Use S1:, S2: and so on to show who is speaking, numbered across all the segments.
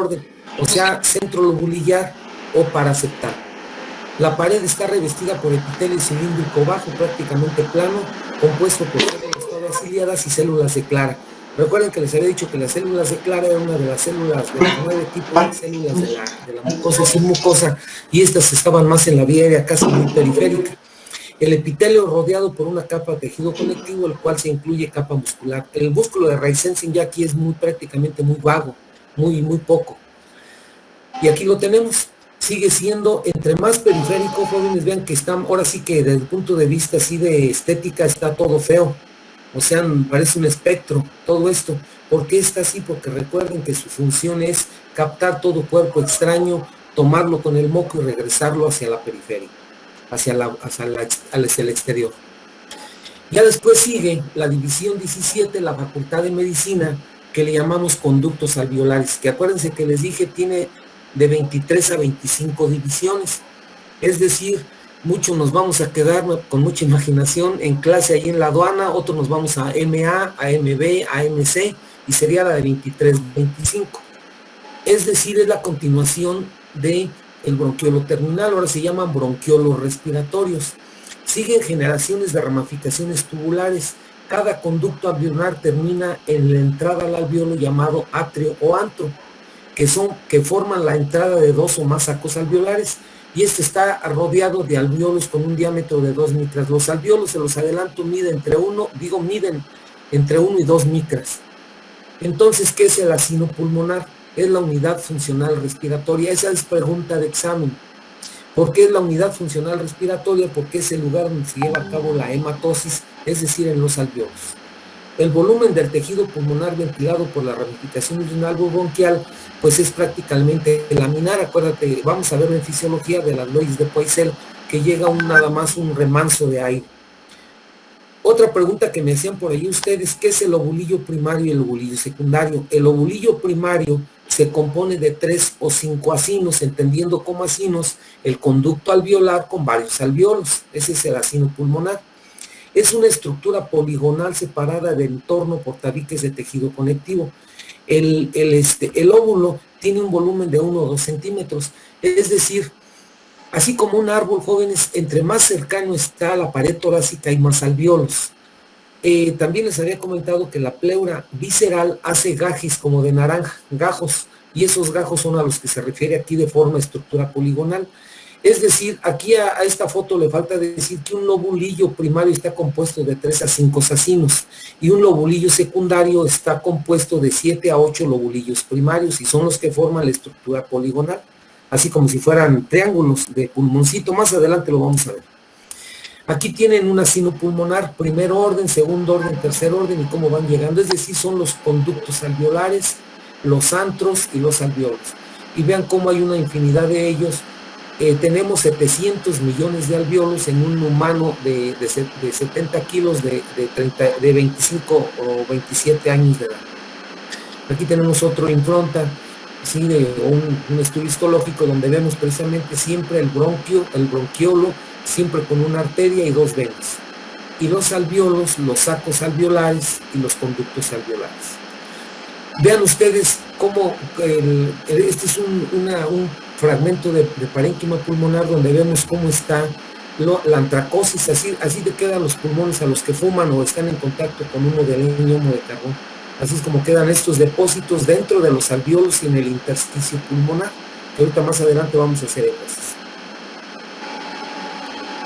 S1: orden, o sea, centrolobulillar o paraseptal. La pared está revestida por epitelio cilíndrico bajo, prácticamente plano, compuesto por células todas ciliadas y células de Clara. Recuerden que les había dicho que las células de Clara eran una de las células de los 9 tipos de células de la mucosa y submucosa, y estas estaban más en la vía aérea, casi muy periférica. El epitelio rodeado por una capa de tejido conectivo, el cual se incluye capa muscular. El músculo de Reisensen ya aquí es prácticamente muy vago, muy poco. Y aquí lo tenemos. Sigue siendo entre más periférico, jóvenes, vean que están, ahora sí que desde el punto de vista así de estética está todo feo. O sea, parece un espectro, todo esto. ¿Por qué está así? Porque recuerden que su función es captar todo cuerpo extraño, tomarlo con el moco y regresarlo hacia la periferia, hacia el exterior. Ya después sigue la división 17, la Facultad de Medicina, que le llamamos conductos alveolares, que acuérdense que les dije tiene de 23 a 25 divisiones. Es decir, muchos nos vamos a quedar con mucha imaginación en clase ahí en la aduana, otros nos vamos a MA, a MB, a MC, y sería la de 23-25. Es decir, es la continuación del bronquiolo terminal, ahora se llaman bronquiolos respiratorios. Siguen generaciones de ramificaciones tubulares. Cada conducto alveolar termina en la entrada al alveolo llamado atrio o antro, que forman la entrada de 2 o más sacos alveolares, y este está rodeado de alveolos con un diámetro de 2 micras. Los alveolos, se los adelanto, miden entre 1 y 2 micras. Entonces, ¿qué es el acino pulmonar? Es la unidad funcional respiratoria. Esa es pregunta de examen. ¿Por qué es la unidad funcional respiratoria? Porque es el lugar donde se lleva a cabo la hematosis, es decir, en los alveolos. El volumen del tejido pulmonar ventilado por la ramificación de un alveolo bronquial, pues es prácticamente laminar. Acuérdate, vamos a ver en fisiología de las leyes de Poiseuille, que llega nada más un remanso de aire. Otra pregunta que me hacían por ahí ustedes, ¿qué es el lobulillo primario y el lobulillo secundario? El lobulillo primario se compone de 3 o 5 acinos, entendiendo como acinos el conducto alveolar con varios alveolos. Ese es el acino pulmonar. Es una estructura poligonal separada del entorno por tabiques de tejido conectivo. El óvulo tiene un volumen de 1 o 2 centímetros, es decir, así como un árbol, jóvenes, entre más cercano está a la pared torácica hay más alveolos. También les había comentado que la pleura visceral hace gajes como de naranja, gajos, y esos gajos son a los que se refiere aquí de forma estructura poligonal. Es decir, aquí a esta foto le falta decir que un lobulillo primario está compuesto de 3 a 5 acinos y un lobulillo secundario está compuesto de 7 a 8 lobulillos primarios, y son los que forman la estructura poligonal, así como si fueran triángulos de pulmoncito. Más adelante lo vamos a ver. Aquí tienen un acino pulmonar, primer orden, segundo orden, tercer orden, y cómo van llegando. Es decir, son los conductos alveolares, los antros y los alveolos. Y vean cómo hay una infinidad de ellos. Tenemos 700 millones de alveolos en un humano de 70 kilos de 25 o 27 años de edad. Aquí tenemos otro impronta, ¿sí? Un estudio histológico donde vemos precisamente siempre el bronquiolo, siempre con una arteria y 2 venas. Y los alveolos, los sacos alveolares y los conductos alveolares. Vean ustedes cómo este es un fragmento de parénquima pulmonar donde vemos cómo está la antracosis. Así te quedan los pulmones a los que fuman o están en contacto con humo de leña, humo de carbón. Así es como quedan estos depósitos dentro de los alveolos y en el intersticio pulmonar, que ahorita más adelante vamos a hacer énfasis.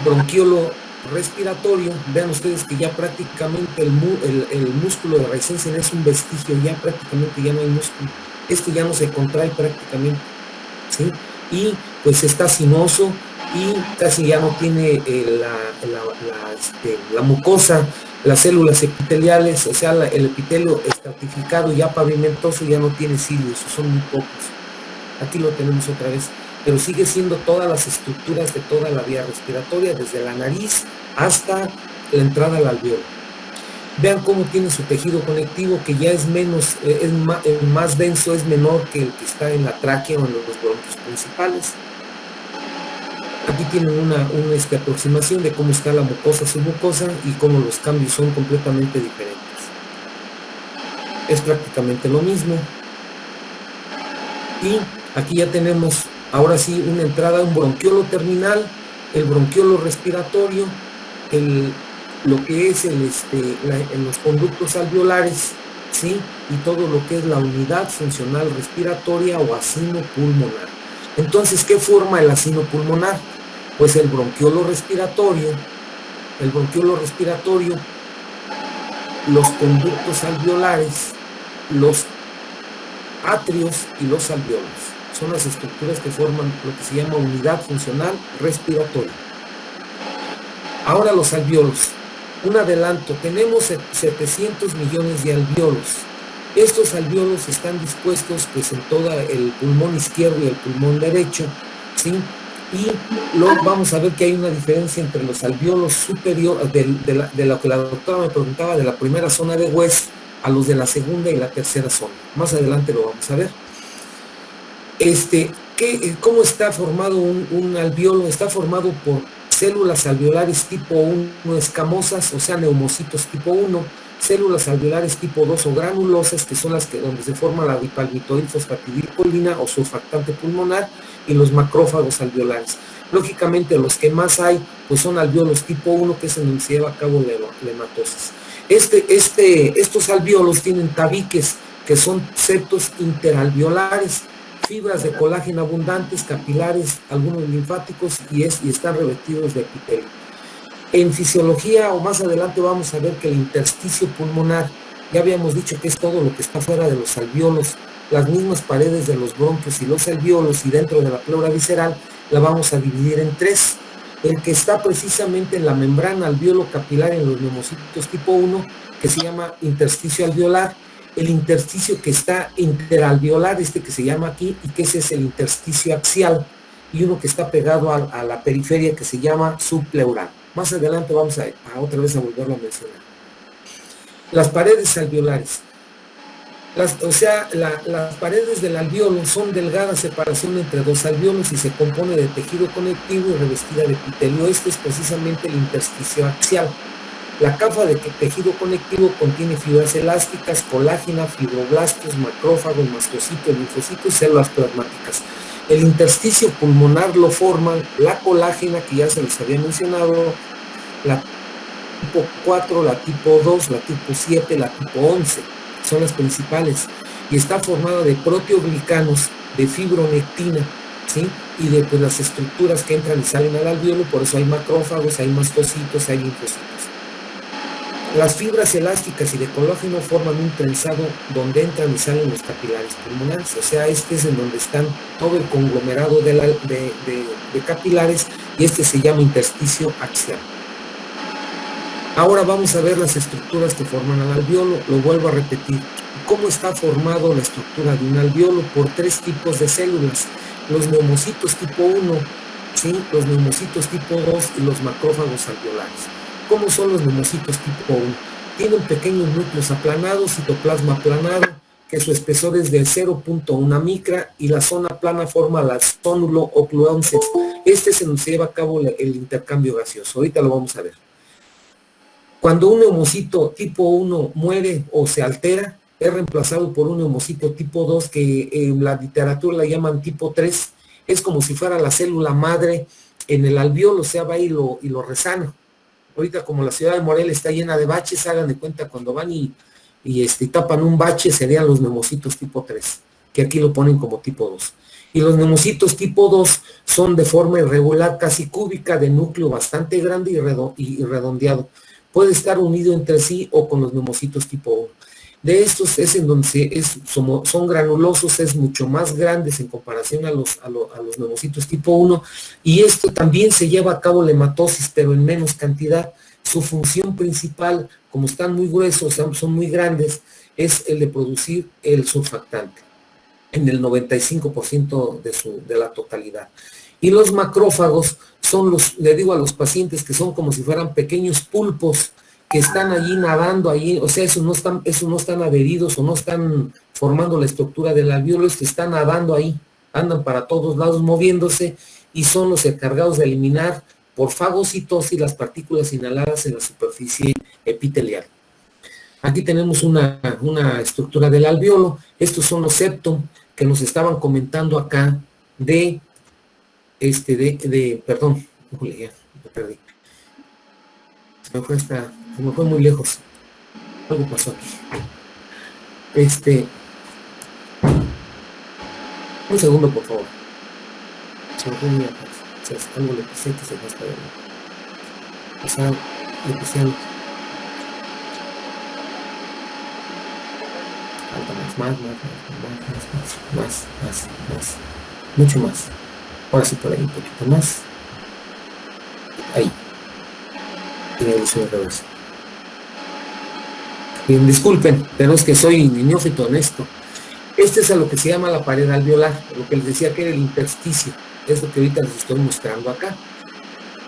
S1: Bronquiolo respiratorio, vean ustedes que ya prácticamente el músculo de Reisensen es un vestigio, ya prácticamente ya no hay músculo, este ya no se contrae prácticamente, ¿sí? Y pues está sinoso y casi ya no tiene la mucosa, las células epiteliales, o sea, el epitelio estratificado ya pavimentoso ya no tiene cilios, son muy pocos. Aquí lo tenemos otra vez, pero sigue siendo todas las estructuras de toda la vía respiratoria, desde la nariz hasta la entrada al alveolo. Vean cómo tiene su tejido conectivo, que ya es menos, más denso, es menor que el que está en la tráquea o en los bronquios principales. Aquí tienen una aproximación de cómo está la mucosa submucosa y cómo los cambios son completamente diferentes. Es prácticamente lo mismo. Y aquí ya tenemos, ahora sí, una entrada, un bronquiolo terminal, el bronquiolo respiratorio, lo que es los conductos alveolares, ¿sí? Y todo lo que es la unidad funcional respiratoria o acino pulmonar. Entonces, ¿qué forma el acino pulmonar? Pues el bronquiolo respiratorio, los conductos alveolares, los atrios y los alveolos. Son las estructuras que forman lo que se llama unidad funcional respiratoria. Ahora los alveolos. Un adelanto, tenemos 700 millones de alveolos. Estos alveolos están dispuestos pues en todo el pulmón izquierdo y el pulmón derecho, ¿sí? Y luego vamos a ver que hay una diferencia entre los alveolos superiores, de lo que la doctora me preguntaba, de la primera zona de West a los de la segunda y la tercera zona. Más adelante lo vamos a ver. ¿Cómo está formado un alveolo? Está formado por células alveolares tipo 1 escamosas, o sea, neumocitos tipo 1, células alveolares tipo 2 o granulosas, que son las donde se forma la dipalmitoilfosfatidilcolina o surfactante pulmonar, y los macrófagos alveolares. Lógicamente, los que más hay, pues son alveolos tipo 1, que es en donde se lleva a cabo la hematosis. Estos alveolos tienen tabiques, que son septos interalveolares, fibras de colágeno abundantes, capilares, algunos linfáticos, y están revestidos de epitelio. En fisiología, o más adelante vamos a ver que el intersticio pulmonar, ya habíamos dicho que es todo lo que está fuera de los alveolos, las mismas paredes de los bronquios y los alveolos, y dentro de la pleura visceral la vamos a dividir en tres. El que está precisamente en la membrana alveolo capilar en los neumocitos tipo 1, que se llama intersticio alveolar, el intersticio que está interalveolar, que se llama aquí, y que ese es el intersticio axial, y uno que está pegado a la periferia, que se llama subpleural. Más adelante vamos a otra vez a volverlo a mencionar. Las paredes alveolares. Las paredes del alveolo son delgadas separación entre dos alveolos y se compone de tejido conectivo y revestida de epitelio. Este es precisamente el intersticio axial. La capa de tejido conectivo contiene fibras elásticas, colágena, fibroblastos, macrófagos, mastocitos, linfocitos y células plasmáticas. El intersticio pulmonar lo forman la colágena, que ya se les había mencionado, la tipo 4, la tipo 2, la tipo 7, la tipo 11. Son las principales. Y está formada de proteoglicanos, de fibronectina, ¿sí? Y de pues, las estructuras que entran y salen al alveolo, por eso hay macrófagos, hay mastocitos, hay linfocitos. Las fibras elásticas y de colágeno forman un trenzado donde entran y salen los capilares pulmonares, o sea, es en donde están todo el conglomerado de capilares, y se llama intersticio axial. Ahora vamos a ver las estructuras que forman al alveolo. Lo vuelvo a repetir. ¿Cómo está formado la estructura de un alveolo? Por tres tipos de células: los neumocitos tipo 1, ¿sí? Los neumocitos tipo 2 y los macrófagos alveolares. ¿Cómo son los neumocitos tipo 1? Tienen pequeños núcleos aplanados, citoplasma aplanado, que su espesor es de 0.1 micra, y la zona plana forma la zónulo ocluensis. Se nos lleva a cabo el intercambio gaseoso. Ahorita lo vamos a ver. Cuando un neumocito tipo 1 muere o se altera, es reemplazado por un neumocito tipo 2, que en la literatura la llaman tipo 3. Es como si fuera la célula madre en el alveolo, o sea, va y lo resana. Ahorita, como la ciudad de Morelia está llena de baches, hagan de cuenta cuando van y tapan un bache, serían los neumocitos tipo 3, que aquí lo ponen como tipo 2. Y los neumocitos tipo 2 son de forma irregular, casi cúbica, de núcleo bastante grande y redondeado. Puede estar unido entre sí o con los neumocitos tipo 1. De estos es en donde son granulosos, es mucho más grandes en comparación a los neumocitos tipo 1, y esto también se lleva a cabo la hematosis, pero en menos cantidad. Su función principal, como están muy gruesos, son muy grandes, es el de producir el surfactante, en el 95% de la totalidad. Y los macrófagos son le digo a los pacientes que son como si fueran pequeños pulpos que están allí nadando, o sea, esos no están adheridos o no están formando la estructura del alveolo, es que están nadando ahí, andan para todos lados moviéndose, y son los encargados de eliminar por fagocitosis las partículas inhaladas en la superficie epitelial. Aquí tenemos una estructura del alveolo. Estos son los septum, que nos estaban comentando acá perdón, ya me perdí. Se me fue muy lejos. Algo pasó aquí. Un segundo, por favor. Se me fue muy atrás. O sea, algo le pisé que se gasta de nuevo. O sea, le pisé algo. Falta más. Mucho más. Ahora sí, por ahí un poquito más. Ahí. Tiene el reverso. Bien, disculpen, pero es que soy neófito en esto. Este es a lo que se llama la pared alveolar, lo que les decía que era el intersticio. Es lo que ahorita les estoy mostrando acá.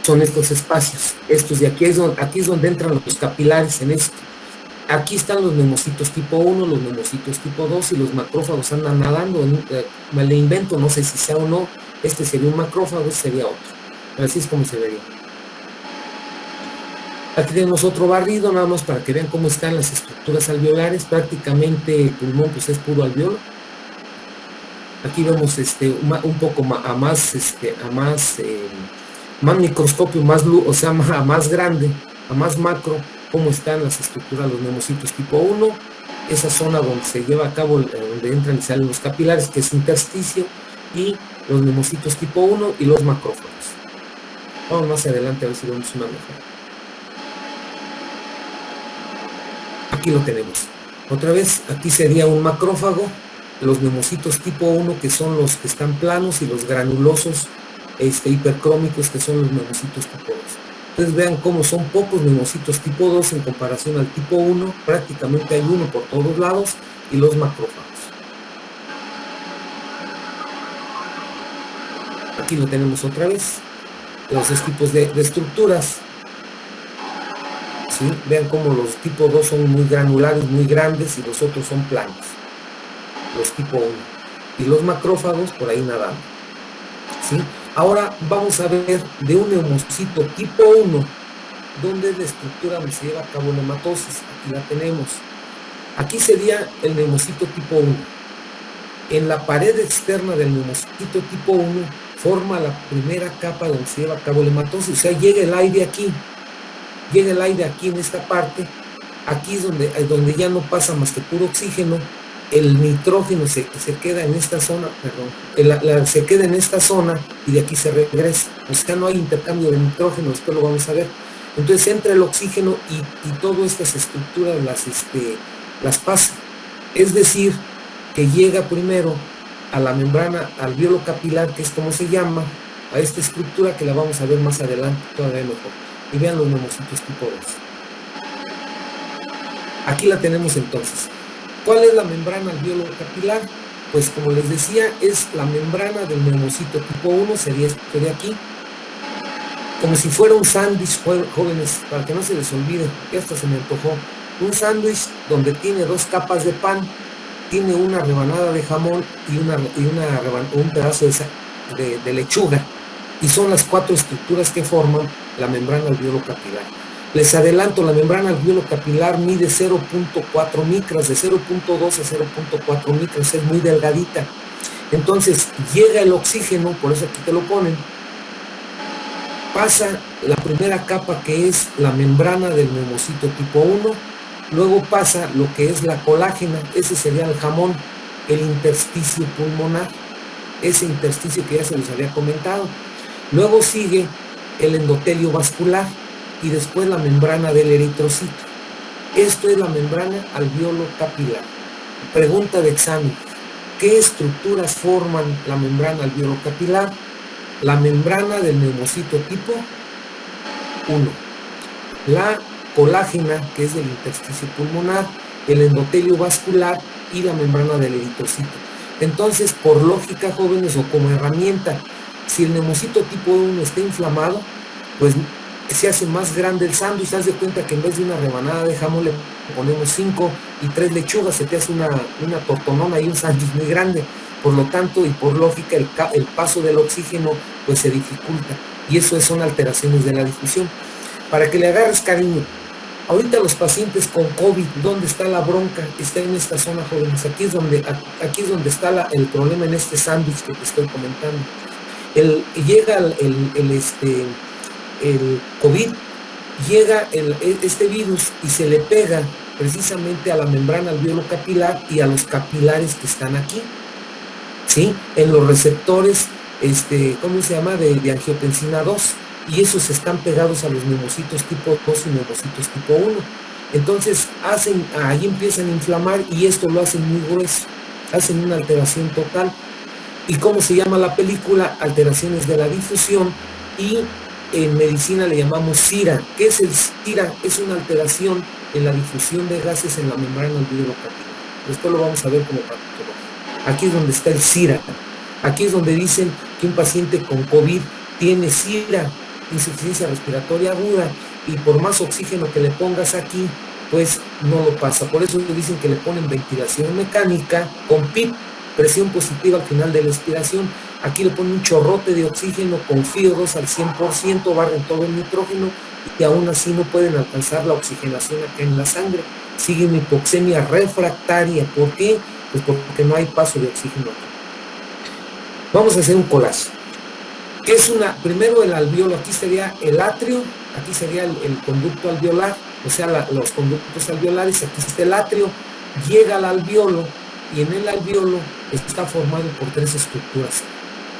S1: Son estos espacios. Estos de aquí es donde entran los capilares en esto. Aquí están los nemocitos tipo 1, los nemocitos tipo 2 y los macrófagos andan nadando. Me le invento, no sé si sea o no. Este sería un macrófago, este sería otro. Pero así es como se vería. Aquí tenemos otro barrido, nada más para que vean cómo están las estructuras alveolares. Prácticamente el pulmón pues es puro alveolo. Aquí vemos un poco a más microscopio, o sea, a más grande, a más macro, cómo están las estructuras, los nemocitos tipo 1, esa zona donde se lleva a cabo, donde entran y salen los capilares, que es intersticio, y los nemocitos tipo 1 y los macrófagos. Vamos más adelante a ver si vemos una mejor. Aquí lo tenemos. Otra vez, aquí sería un macrófago, los nemocitos tipo 1, que son los que están planos, y los granulosos hipercrómicos, que son los nemocitos tipo 2. Entonces vean cómo son pocos nemocitos tipo 2 en comparación al tipo 1, prácticamente hay uno por todos lados, y los macrófagos. Aquí lo tenemos otra vez, los dos tipos de estructuras. ¿Sí? Vean cómo los tipo 2 son muy granulares, muy grandes, y los otros son planos, los tipo 1. Y los macrófagos por ahí nadando. ¿Sí? Ahora vamos a ver de un neumocito tipo 1, donde es la estructura donde se lleva a cabo la hematosis. Aquí la tenemos. Aquí sería el neumocito tipo 1. En la pared externa del neumocito tipo 1 forma la primera capa donde se lleva a cabo la hematosis. O sea, llega el aire aquí. Llega el aire aquí en esta parte. Aquí es donde ya no pasa más que puro oxígeno. El nitrógeno se queda en esta zona, perdón, se queda en esta zona y de aquí se regresa. O sea, no hay intercambio de nitrógeno, esto lo vamos a ver. Entonces entra el oxígeno y todas estas estructuras las pasa. Es decir, que llega primero a la membrana alveolo capilar, que es como se llama, a esta estructura que la vamos a ver más adelante, todavía mejor. Y vean los nemocitos tipo 2. Aquí la tenemos entonces. ¿Cuál es la membrana alveolo capilar? Pues como les decía, es la membrana del nemocito tipo 1, sería esto de aquí. Como si fuera un sándwich, jóvenes, para que no se les olvide, esto se me antojó. Un sándwich donde tiene dos capas de pan, tiene una rebanada de jamón y un pedazo de lechuga. Y son las 4 estructuras que forman la membrana alveolo capilar. Les adelanto, la membrana alveolo capilar mide 0.4 micras, de 0.2 a 0.4 micras, es muy delgadita. Entonces llega el oxígeno, por eso aquí te lo ponen, pasa la primera capa, que es la membrana del neumocito tipo 1, luego pasa lo que es la colágena, ese sería el jamón, el intersticio pulmonar, ese intersticio que ya se les había comentado. Luego sigue el endotelio vascular y después la membrana del eritrocito. Esto es la membrana alveolo capilar. Pregunta de examen: ¿qué estructuras forman la membrana alveolo capilar? La membrana del neumocito tipo 1, la colágena, que es del intersticio pulmonar, el endotelio vascular y la membrana del eritrocito. Entonces, por lógica, jóvenes, o como herramienta, si el neumocito tipo 1 está inflamado, pues se hace más grande el sándwich. Haz de cuenta que en vez de una rebanada de jamón le ponemos 5 y 3 lechugas, se te hace una tortonona y un sándwich muy grande. Por lo tanto, y por lógica, el paso del oxígeno pues se dificulta, y eso son alteraciones de la difusión. Para que le agarres cariño, Ahorita los pacientes con COVID, ¿dónde está la bronca? Está en esta zona, jóvenes. Aquí es donde está el problema en este sándwich que te estoy comentando. Llega el COVID, llega este virus y se le pega precisamente a la membrana alveolo capilar y a los capilares que están aquí, ¿sí? En los receptores, ¿cómo se llama? De angiotensina 2, y esos están pegados a los neumocitos tipo 2 y neumocitos tipo 1. Entonces ahí empiezan a inflamar y esto lo hacen muy grueso, hacen una alteración total. ¿Y cómo se llama la película? Alteraciones de la difusión, y en medicina le llamamos CIRA. ¿Qué es el CIRA? Es una alteración en la difusión de gases en la membrana alveolo capilar. Esto lo vamos a ver como patología. Aquí es donde está el CIRA. Aquí es donde dicen que un paciente con COVID tiene CIRA, insuficiencia respiratoria aguda, y por más oxígeno que le pongas aquí, pues no lo pasa. Por eso dicen que le ponen ventilación mecánica con PIP, presión positiva al final de la expiración. Aquí le ponen un chorrote de oxígeno con FIO2 al 100%, barren todo el nitrógeno, y aún así no pueden alcanzar la oxigenación acá en la sangre. Sigue una hipoxemia refractaria. ¿Por qué? Pues porque no hay paso de oxígeno aquí. Vamos a hacer un collage. ¿Qué es primero el alveolo? Aquí sería el atrio, aquí sería el conducto alveolar, o sea, los conductos alveolares. Aquí está el atrio, llega al alveolo, y en el alveolo está formado por 3 estructuras: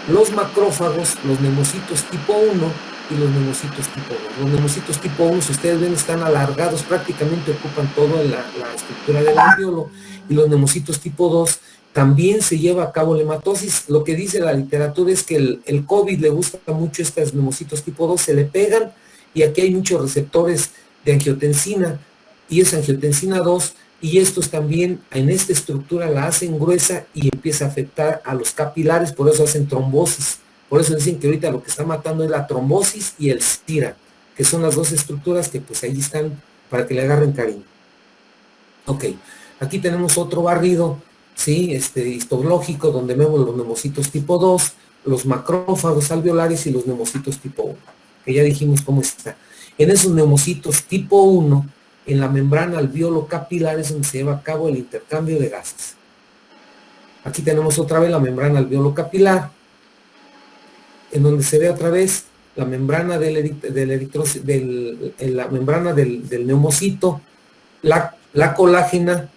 S1: los macrófagos, los neumocitos tipo 1 y los neumocitos tipo 2. Los neumocitos tipo 1, si ustedes ven, están alargados, prácticamente ocupan toda la estructura del alveolo, y los neumocitos tipo 2 también se lleva a cabo la hematosis. Lo que dice la literatura es que el COVID le gusta mucho estos neumocitos tipo 2, se le pegan, y aquí hay muchos receptores de angiotensina, y es angiotensina 2, y estos también en esta estructura la hacen gruesa y empieza a afectar a los capilares, por eso hacen trombosis. Por eso dicen que ahorita lo que está matando es la trombosis y el CIRA, que son las 2 estructuras que pues ahí están para que le agarren cariño. Ok, aquí tenemos otro barrido, ¿sí? Histológico, donde vemos los neumocitos tipo 2, los macrófagos alveolares y los neumocitos tipo 1, que ya dijimos cómo está. En esos neumocitos tipo 1, en la membrana alveolo capilar es donde se lleva a cabo el intercambio de gases. Aquí tenemos otra vez la membrana alveolo capilar, en donde se ve otra vez la membrana la membrana del neumocito, la colágena,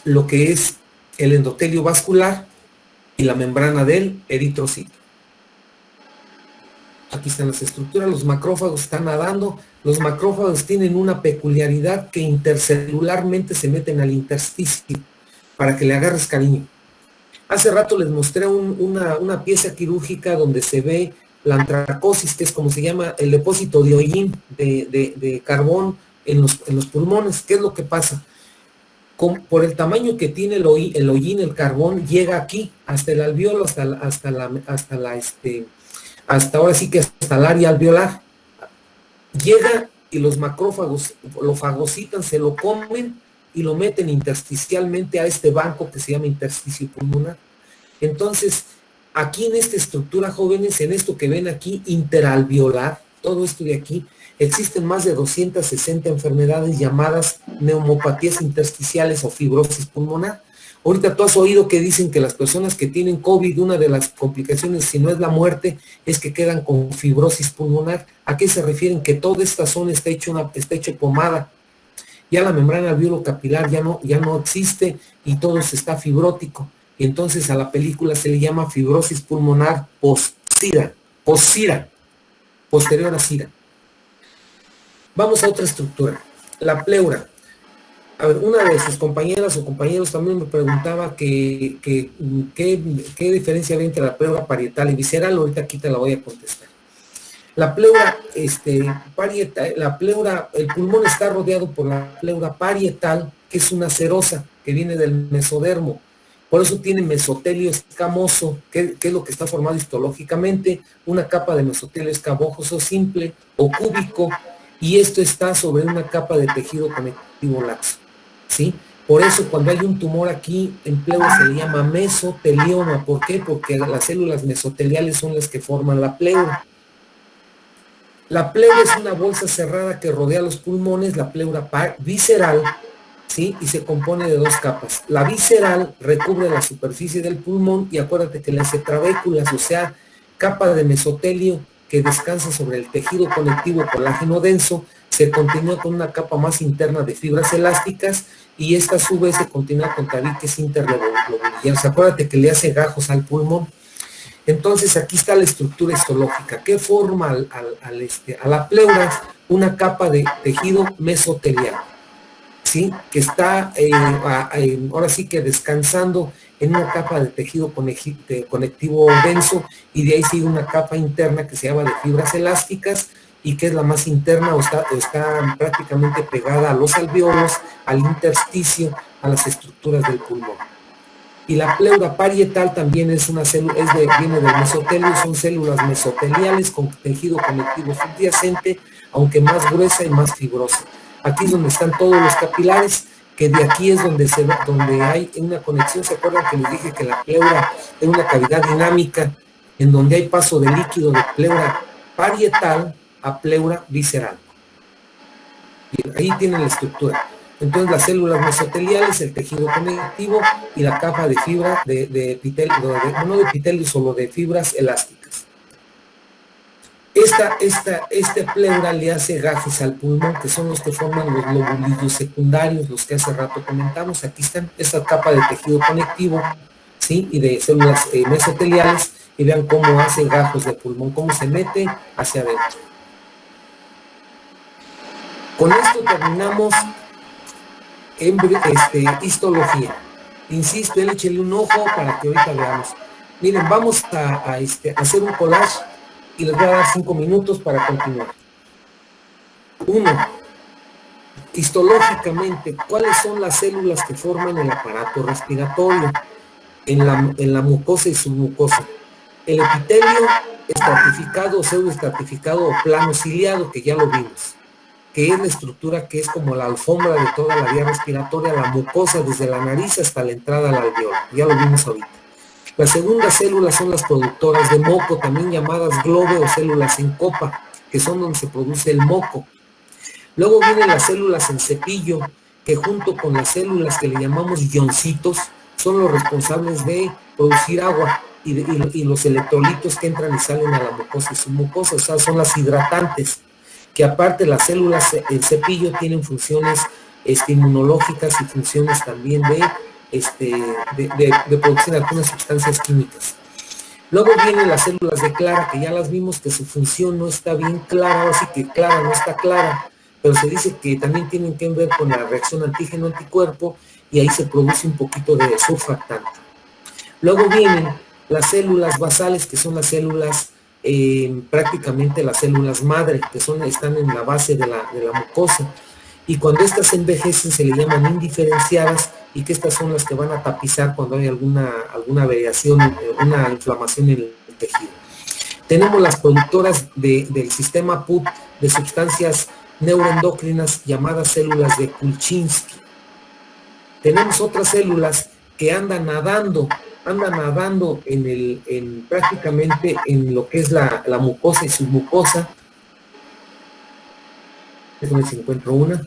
S1: lo que es el endotelio vascular y la membrana del eritrocito. Aquí están las estructuras, los macrófagos están nadando. Los macrófagos tienen una peculiaridad, que intercelularmente se meten al intersticio para que le agarres cariño. Hace rato les mostré una pieza quirúrgica donde se ve la antracosis, que es como se llama el depósito de hollín, de carbón en los pulmones. ¿Qué es lo que pasa? Por el tamaño que tiene el hollín, el carbón, llega aquí, hasta el alveolo, hasta ahora sí que hasta el área alveolar. Llega, y los macrófagos lo fagocitan, se lo comen y lo meten intersticialmente a este banco que se llama intersticio pulmonar. Entonces, aquí en esta estructura, jóvenes, en esto que ven aquí, interalveolar, todo esto de aquí, existen más de 260 enfermedades llamadas neumopatías intersticiales o fibrosis pulmonar. Ahorita tú has oído que dicen que las personas que tienen COVID, una de las complicaciones, si no es la muerte, es que quedan con fibrosis pulmonar. ¿A qué se refieren? Que toda esta zona está hecho pomada. Ya la membrana alveolo capilar ya no existe, y todo se está fibrótico. Y entonces a la película se le llama fibrosis pulmonar post-CIRA, posterior a CIRA. Vamos a otra estructura, la pleura. A ver, una de sus compañeras o compañeros también me preguntaba qué diferencia había entre la pleura parietal y visceral. Ahorita aquí te la voy a contestar. La pleura parietal, el pulmón está rodeado por la pleura parietal, que es una serosa que viene del mesodermo. Por eso tiene mesotelio escamoso, que es lo que está formado histológicamente, una capa de mesotelio escamoso simple o cúbico, y esto está sobre una capa de tejido conectivo laxo, ¿sí? Por eso cuando hay un tumor aquí en pleura se le llama mesotelioma. ¿Por qué? Porque las células mesoteliales son las que forman la pleura. La pleura es una bolsa cerrada que rodea los pulmones, la pleura visceral, ¿sí? Y se compone de dos capas. La visceral recubre la superficie del pulmón y acuérdate que le hace trabéculas, o sea, capa de mesotelio que descansa sobre el tejido conectivo colágeno denso, se continúa con una capa más interna de fibras elásticas y esta a su vez se continúa con tabiques interlobularios. Acuérdate que le hace gajos al pulmón. Entonces aquí está la estructura histológica. ¿Qué forma a la pleura? Una capa de tejido mesotelial, ¿sí? Que está ahora sí que descansando en una capa de tejido conectivo denso y de ahí sigue una capa interna que se llama de fibras elásticas y que es la más interna o está prácticamente pegada a los alveolos, al intersticio, a las estructuras del pulmón. Y la pleura parietal también es una célula, viene del mesotelio, son células mesoteliales con tejido conectivo subyacente, aunque más gruesa y más fibrosa. Aquí es donde están todos los capilares, que de aquí es donde hay una conexión. ¿Se acuerdan que les dije que la pleura es una cavidad dinámica en donde hay paso de líquido de pleura parietal a pleura visceral? Y ahí tienen la estructura. Entonces las células mesoteliales, el tejido conectivo y la capa de fibra de epitelio, no de epitelio, solo de fibras elásticas. Este pleura le hace gajes al pulmón, que son los que forman los lobulillos secundarios, los que hace rato comentamos. Aquí están esta capa de tejido conectivo, ¿sí? Y de células mesoteliales, y vean cómo hace gajos de pulmón, cómo se mete hacia adentro. Con esto terminamos histología. Insisto, échenle un ojo para que ahorita veamos. Miren, vamos a hacer un collage y les voy a dar 5 minutos para continuar. 1. Histológicamente, ¿cuáles son las células que forman el aparato respiratorio en la mucosa y submucosa? El epitelio estratificado, pseudoestratificado o plano ciliado, que ya lo vimos, que es la estructura que es como la alfombra de toda la vía respiratoria, la mucosa desde la nariz hasta la entrada al alveolo. Ya lo vimos ahorita. Las segundas células son las productoras de moco, también llamadas globo o células en copa, que son donde se produce el moco. Luego vienen las células en cepillo, que junto con las células que le llamamos ioncitos, son los responsables de producir agua y los electrolitos que entran y salen a la mucosa y submucosa, o sea, son las hidratantes, que aparte las células en cepillo tienen funciones inmunológicas y funciones también de producción de algunas sustancias químicas. Luego vienen las células de clara, que ya las vimos que su función no está bien clara, así que clara no está clara, pero se dice que también tienen que ver con la reacción antígeno-anticuerpo y ahí se produce un poquito de surfactante. Luego vienen las células basales, que son las células, prácticamente las células madre, que están en la base de la mucosa. Y cuando estas envejecen se le llaman indiferenciadas y que estas son las que van a tapizar cuando hay alguna variación, una inflamación en el tejido. Tenemos las productoras del sistema PUT de sustancias neuroendocrinas llamadas células de Kulchinsky. Tenemos otras células que andan nadando prácticamente en lo que es la mucosa y submucosa. Déjame si encuentro una.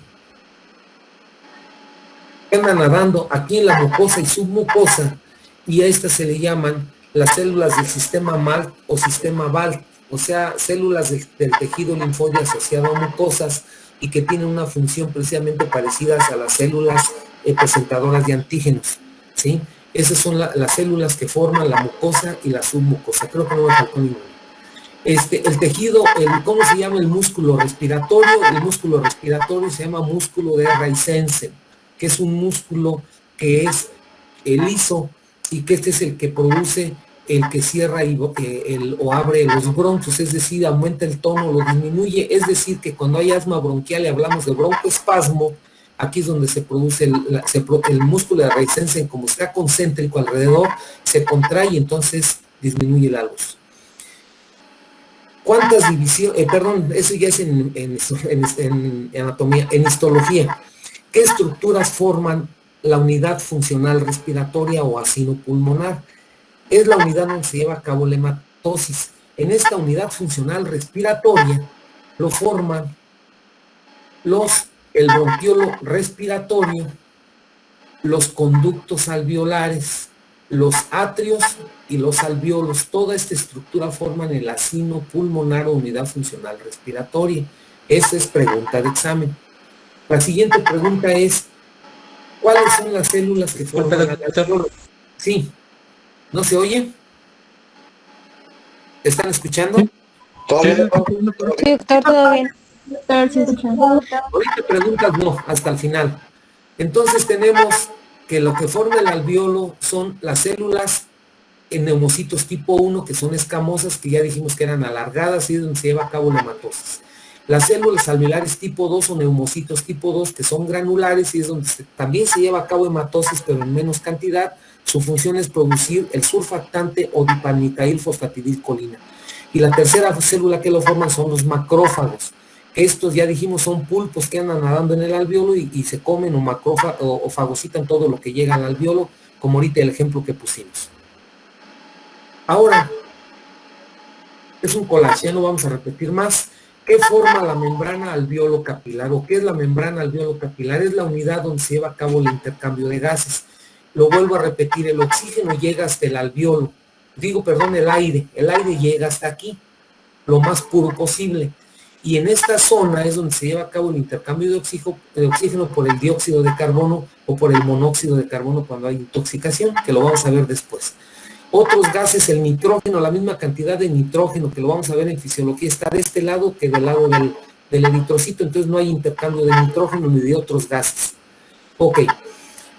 S1: Andan nadando aquí en la mucosa y submucosa, y a estas se le llaman las células del sistema MALT o sistema BALT, o sea, células del tejido linfoide asociado a mucosas y que tienen una función precisamente parecidas a las células presentadoras de antígenos, ¿sí? Esas son las células que forman la mucosa y la submucosa. Creo que no me faltó ninguna. El tejido, ¿cómo se llama el músculo respiratorio? El músculo respiratorio se llama músculo de Reisensen, que es un músculo que es liso y que este es el que produce, el que cierra o abre los bronquios, es decir, aumenta el tono, lo disminuye, es decir, que cuando hay asma bronquial y hablamos de broncoespasmo, aquí es donde se produce el músculo de Reisensen, como está concéntrico alrededor, se contrae y entonces disminuye la luz. ¿Cuántas divisiones? Eso ya es en anatomía, en histología. ¿Qué estructuras forman la unidad funcional respiratoria o acino pulmonar? Es la unidad donde se lleva a cabo la hematosis. En esta unidad funcional respiratoria, lo forman el bronquiolo respiratorio, los conductos alveolares, los atrios y los alveolos. Toda esta estructura forman el acino pulmonar o unidad funcional respiratoria. Esa es pregunta de examen. La siguiente pregunta es, ¿cuáles son las células que forman al alveolo? Sí, ¿no se oye? ¿Están escuchando?
S2: Todavía no.
S3: Sí, doctor, todo bien. Doctor, sí, escuchando.
S1: Ahorita preguntas no, hasta el final. Entonces tenemos que lo que forma el alveolo son las células en neumocitos tipo 1, que son escamosas, que ya dijimos que eran alargadas y es donde se lleva a cabo la matosis. Las células alveolares tipo 2 o neumocitos tipo 2, que son granulares y es donde también se lleva a cabo hematosis, pero en menos cantidad. Su función es producir el surfactante o dipalmitail fosfatidilcolina. Y la tercera célula que lo forman son los macrófagos. Estos, ya dijimos, son pulpos que andan nadando en el alveolo y se comen o fagocitan todo lo que llega al alveolo, como ahorita el ejemplo que pusimos. Ahora, es un collage, ya no vamos a repetir más. ¿Qué forma la membrana alveolo capilar? ¿O qué es la membrana alveolo capilar? Es la unidad donde se lleva a cabo el intercambio de gases. Lo vuelvo a repetir, el oxígeno llega hasta el alveolo. El aire llega hasta aquí, lo más puro posible. Y en esta zona es donde se lleva a cabo el intercambio de oxígeno por el dióxido de carbono o por el monóxido de carbono cuando hay intoxicación, que lo vamos a ver después. Otros gases, el nitrógeno, la misma cantidad de nitrógeno, que lo vamos a ver en fisiología, está de este lado que del lado del eritrocito, entonces no hay intercambio de nitrógeno ni de otros gases. Ok,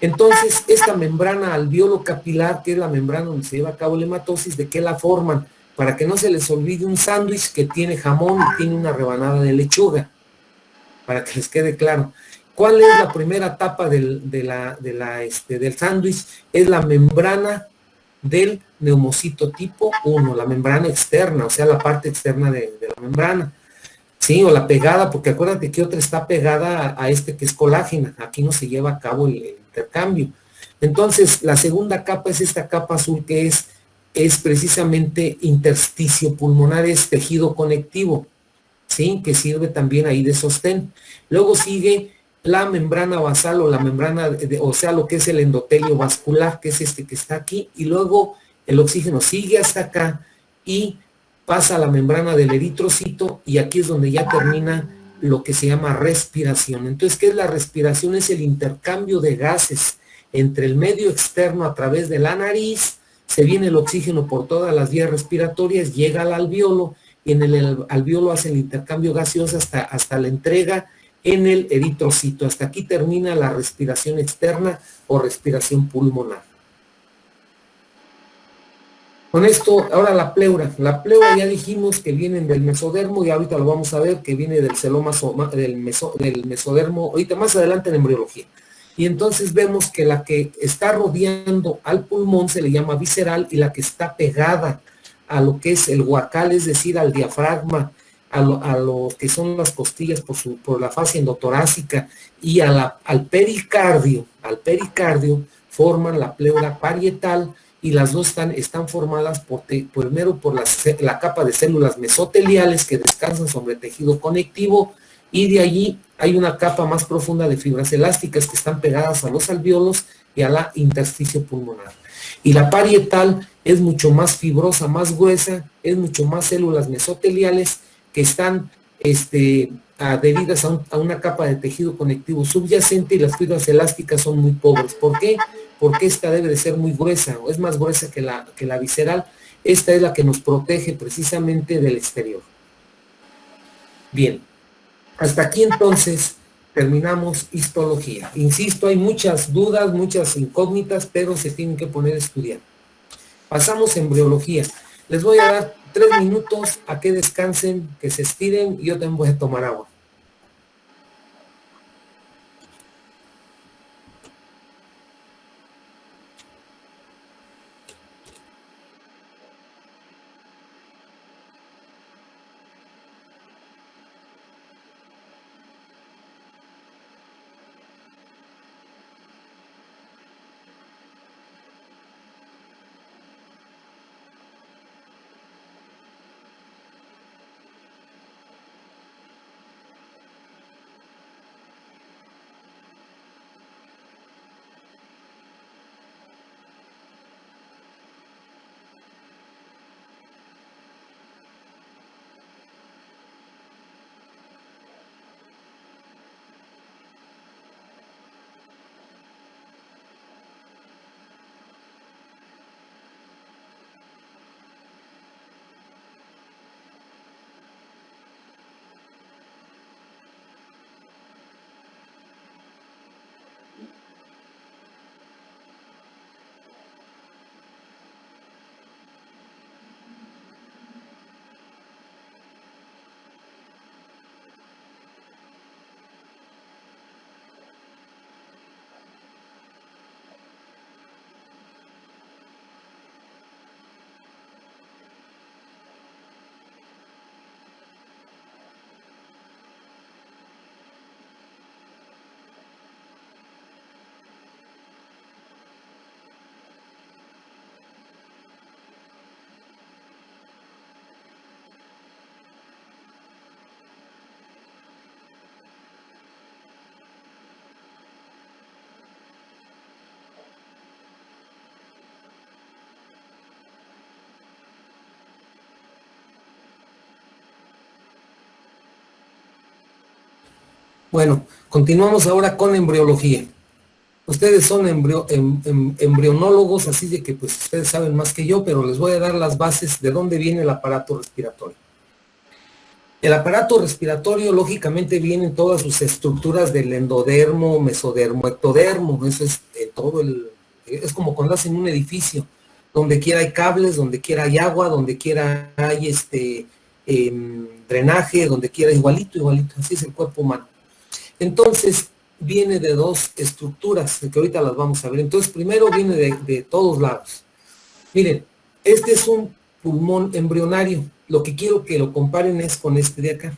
S1: entonces esta membrana alveolo capilar, que es la membrana donde se lleva a cabo la hematosis, ¿de qué la forman? Para que no se les olvide un sándwich que tiene jamón y tiene una rebanada de lechuga, para que les quede claro. ¿Cuál es la primera etapa del sándwich? Es la membrana del neumocito tipo 1, la membrana externa, o sea, la parte externa de la membrana. Sí, o la pegada, porque acuérdate que otra está pegada a este que es colágena. Aquí no se lleva a cabo el intercambio. Entonces, la segunda capa es esta capa azul que es precisamente intersticio pulmonar, es tejido conectivo, ¿sí? Que sirve también ahí de sostén. Luego sigue la membrana basal o la membrana, o sea, lo que es el endotelio vascular, que es este que está aquí, y luego el oxígeno sigue hasta acá y pasa a la membrana del eritrocito y aquí es donde ya termina lo que se llama respiración. Entonces, ¿qué es la respiración? Es el intercambio de gases entre el medio externo a través de la nariz, se viene el oxígeno por todas las vías respiratorias, llega al alveolo y en el alveolo hace el intercambio gaseoso hasta la entrega en el eritrocito. Hasta aquí termina la respiración externa o respiración pulmonar. Con esto, ahora la pleura. La pleura ya dijimos que vienen del mesodermo y ahorita lo vamos a ver que viene del celoma del mesodermo, ahorita más adelante en embriología. Y entonces vemos que la que está rodeando al pulmón se le llama visceral y la que está pegada a lo que es el huacal, es decir, al diafragma, a lo que son las costillas por la fascia endotorácica y al pericardio, forman la pleura parietal y las dos están formadas primero por la capa de células mesoteliales que descansan sobre tejido conectivo y de allí hay una capa más profunda de fibras elásticas que están pegadas a los alveolos y a la intersticio pulmonar. Y la parietal es mucho más fibrosa, más gruesa, es mucho más células mesoteliales que están adheridas a una capa de tejido conectivo subyacente y las fibras elásticas son muy pobres. ¿Por qué? Porque esta debe de ser muy gruesa, o es más gruesa que la visceral. Esta es la que nos protege precisamente del exterior. Bien, hasta aquí entonces terminamos histología. Insisto, hay muchas dudas, muchas incógnitas, pero se tienen que poner a estudiar. Pasamos a embriología. Les voy a dar 3 minutos a que descansen, que se estiren y yo también voy a tomar agua. Bueno, continuamos ahora con embriología. Ustedes son embrionólogos, así de que pues ustedes saben más que yo, pero les voy a dar las bases de dónde viene el aparato respiratorio. El aparato respiratorio, lógicamente, vienen todas sus estructuras del endodermo, mesodermo, ectodermo. Eso es es como cuando hacen un edificio. Donde quiera hay cables, donde quiera hay agua, donde quiera hay drenaje, donde quiera igualito. Así es el cuerpo humano. Entonces, viene de dos estructuras, que ahorita las vamos a ver. Entonces, primero viene de todos lados. Miren, este es un pulmón embrionario. Lo que quiero que lo comparen es con este de acá.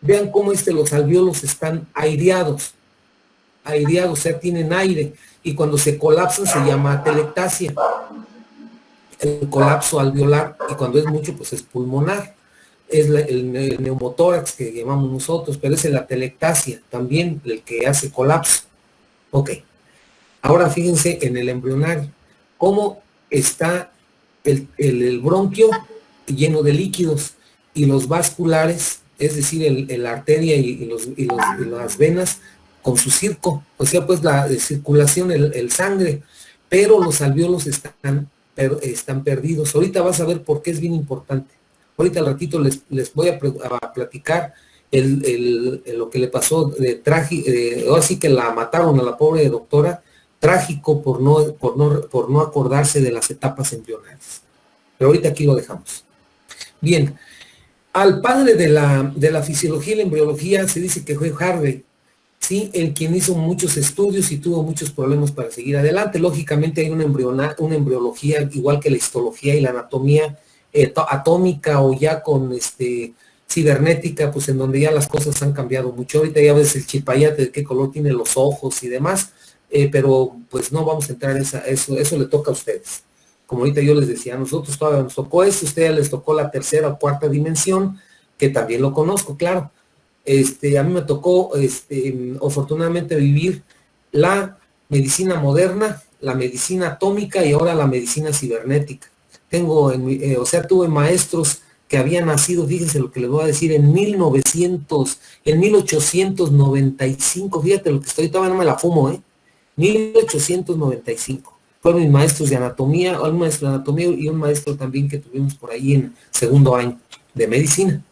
S1: Vean cómo los alvéolos están aireados, o sea, tienen aire, y cuando se colapsan se llama atelectasia, el colapso alveolar, y cuando es mucho, pues es pulmonar. Es el neumotórax que llamamos nosotros, pero es la atelectasia, también el que hace colapso. Ok, ahora fíjense en el embrionario, cómo está el bronquio lleno de líquidos, y los vasculares, es decir, la arteria y las venas con su circo, o sea, pues la circulación, el sangre, pero los alvéolos están perdidos. Ahorita vas a ver por qué es bien importante. Ahorita al ratito les voy a platicar lo que le pasó de trágico, así que la mataron a la pobre doctora, trágico por no acordarse de las etapas embrionarias. Pero ahorita aquí lo dejamos. Bien, al padre de la fisiología y la embriología se dice que fue Harvey, ¿sí? El quien hizo muchos estudios y tuvo muchos problemas para seguir adelante. Lógicamente hay una embriología, igual que la histología y la anatomía atómica, o ya con cibernética, pues en donde ya las cosas han cambiado mucho. Ahorita ya ves el chipayate de qué color tiene los ojos y demás, pero pues no vamos a entrar en eso le toca a ustedes. Como ahorita yo les decía, a nosotros todavía nos tocó esto, a ustedes les tocó la tercera o cuarta dimensión, que también lo conozco, claro. A mí me tocó, afortunadamente, vivir la medicina moderna, la medicina atómica y ahora la medicina cibernética. Tuve maestros que habían nacido, fíjense lo que les voy a decir, en 1895, fíjate lo que estoy, todavía no me la fumo, 1895. Fueron mis maestros de anatomía, un maestro de anatomía y un maestro también que tuvimos por ahí en segundo año de medicina.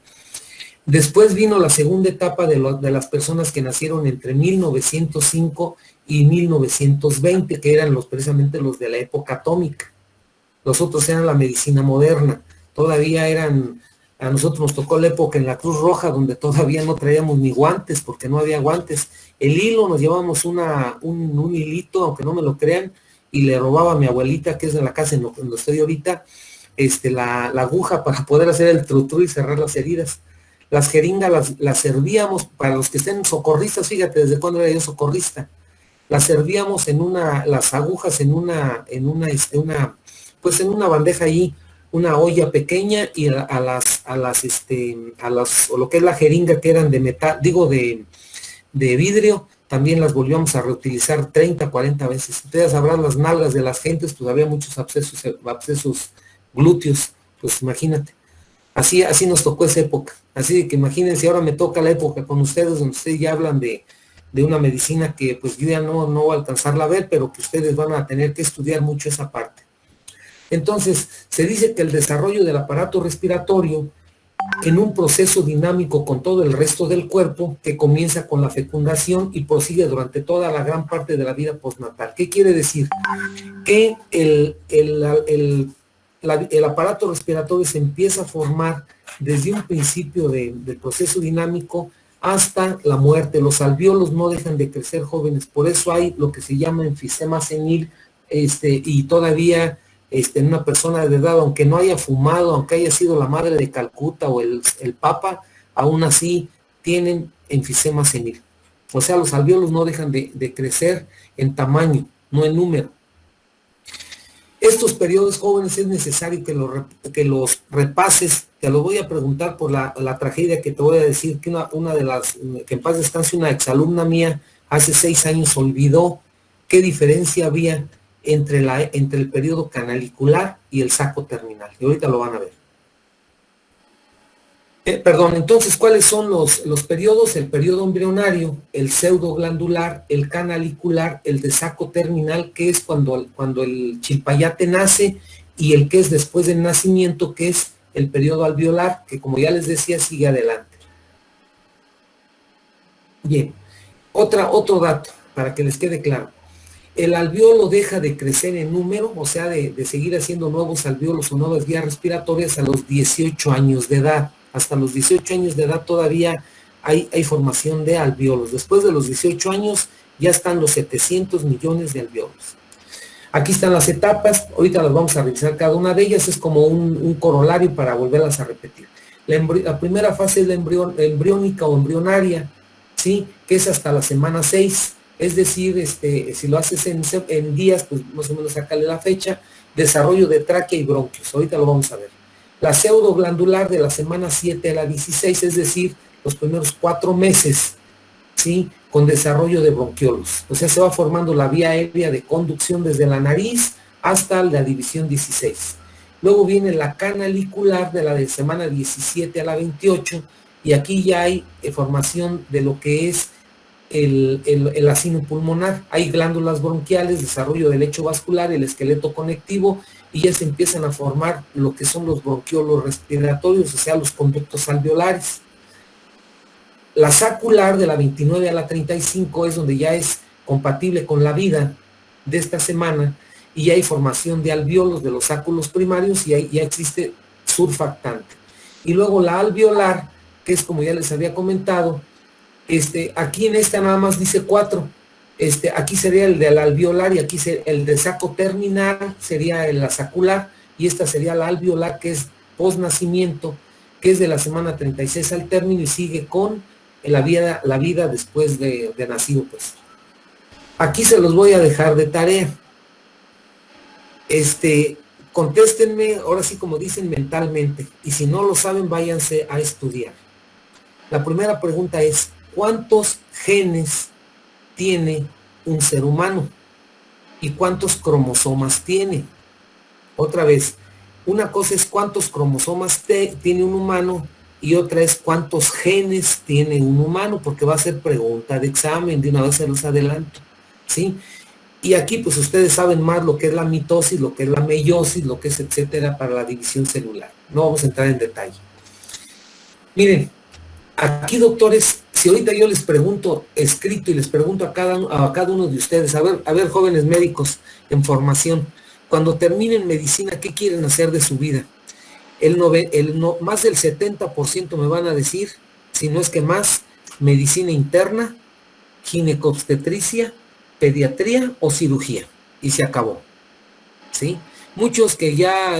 S1: Después vino la segunda etapa de las personas que nacieron entre 1905 y 1920, que eran precisamente los de la época atómica. Los otros eran la medicina moderna. Todavía a nosotros nos tocó la época en la Cruz Roja, donde todavía no traíamos ni guantes, porque no había guantes. El hilo, nos llevábamos un hilito, aunque no me lo crean, y le robaba a mi abuelita, que es de la casa en donde estoy ahorita, la aguja para poder hacer el trutru y cerrar las heridas. Las jeringas las servíamos, para los que estén socorristas, fíjate, desde cuándo era yo socorrista, las servíamos las agujas en una bandeja ahí, una olla pequeña, y o lo que es la jeringa, que eran de metal, de vidrio, también las volvíamos a reutilizar 30, 40 veces. Ustedes sabrán las nalgas de las gentes, pues había muchos abscesos glúteos, pues imagínate. Así nos tocó esa época. Así que imagínense, ahora me toca la época con ustedes, donde ustedes ya hablan de una medicina que pues yo ya no voy a alcanzarla a ver, pero que ustedes van a tener que estudiar mucho esa parte. Entonces, se dice que el desarrollo del aparato respiratorio, en un proceso dinámico con todo el resto del cuerpo, que comienza con la fecundación y prosigue durante toda la gran parte de la vida postnatal. ¿Qué quiere decir? Que el aparato respiratorio se empieza a formar desde un principio del proceso dinámico hasta la muerte. Los alvéolos no dejan de crecer jóvenes, por eso hay lo que se llama enfisema senil, y todavía en una persona de edad, aunque no haya fumado, aunque haya sido la madre de Calcuta o el Papa, aún así tienen enfisema senil. O sea, los alvéolos no dejan de crecer en tamaño, no en número. Estos periodos jóvenes es necesario que los repases. Te lo voy a preguntar por la tragedia que te voy a decir, que una de las, que en paz descanse, una exalumna mía hace 6 años olvidó qué diferencia había entre el periodo canalicular y el saco terminal. Y ahorita lo van a ver. Perdón, entonces, ¿cuáles son los periodos? El periodo embrionario, el pseudoglandular, el canalicular, el de saco terminal, que es cuando el chilpayate nace, y el que es después del nacimiento, que es el periodo alveolar, que como ya les decía, sigue adelante. Bien, otro dato, para que les quede claro. El alveolo deja de crecer en número, o sea, de seguir haciendo nuevos alveolos o nuevas vías respiratorias a los 18 años de edad. Hasta los 18 años de edad todavía hay formación de alveolos. Después de los 18 años ya están los 700 millones de alveolos. Aquí están las etapas, ahorita las vamos a revisar cada una de ellas, es como un corolario para volverlas a repetir. La primera fase es la embriónica o embrionaria, ¿sí? Que es hasta la semana 6. Es decir, si lo haces en días, pues más o menos sácale la fecha, desarrollo de tráquea y bronquios, ahorita lo vamos a ver. La pseudoglandular de la semana 7 a la 16, es decir, los primeros 4 meses, ¿sí? Con desarrollo de bronquiolos. O sea, se va formando la vía aérea de conducción desde la nariz hasta la división 16. Luego viene la canalicular de la de semana 17 a la 28, y aquí ya hay formación de lo que es el acino pulmonar. Hay glándulas bronquiales, desarrollo del lecho vascular, el esqueleto conectivo, y ya se empiezan a formar lo que son los bronquiolos respiratorios, o sea, los conductos alveolares. La sacular de la 29 a la 35 es donde ya es compatible con la vida de esta semana, y ya hay formación de alveolos de los sáculos primarios, y ya existe surfactante. Y luego la alveolar, que es como ya les había comentado, aquí en esta nada más dice 4. Aquí sería el de la alveolar, y aquí el de saco terminal sería la sacular, y esta sería la alveolar, que es post-nacimiento, que es de la semana 36 al término y sigue con la vida después de nacido, pues. Aquí se los voy a dejar de tarea. Contéstenme, ahora sí como dicen, mentalmente, y si no lo saben, váyanse a estudiar. La primera pregunta es, ¿cuántos genes tiene un ser humano? ¿Y cuántos cromosomas tiene? Otra vez, una cosa es cuántos cromosomas tiene un humano, y otra es cuántos genes tiene un humano, porque va a ser pregunta de examen, de una vez se los adelanto, ¿sí? Y aquí pues ustedes saben más lo que es la mitosis, lo que es la meiosis, lo que es etcétera para la división celular. No vamos a entrar en detalle. Miren, aquí, doctores, si ahorita yo les pregunto escrito y les pregunto a cada uno de ustedes, a ver, jóvenes médicos en formación, cuando terminen medicina, ¿qué quieren hacer de su vida? Más del 70% me van a decir, si no es que más, medicina interna, ginecobstetricia, pediatría o cirugía, y se acabó, ¿sí? Muchos que ya,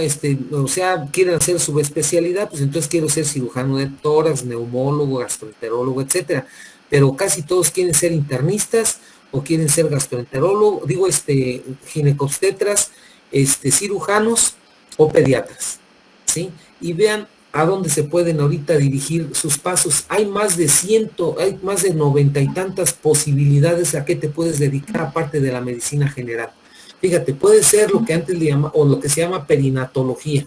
S1: quieren hacer su especialidad, pues entonces quiero ser cirujano de tórax, neumólogo, gastroenterólogo, etcétera. Pero casi todos quieren ser internistas o quieren ser gastroenterólogo, ginecobstetras, cirujanos o pediatras, ¿sí? Y vean a dónde se pueden ahorita dirigir sus pasos. Hay más de 90 y tantas posibilidades a qué te puedes dedicar aparte de la medicina general. Fíjate, puede ser lo que antes le llama, o lo que se llama perinatología,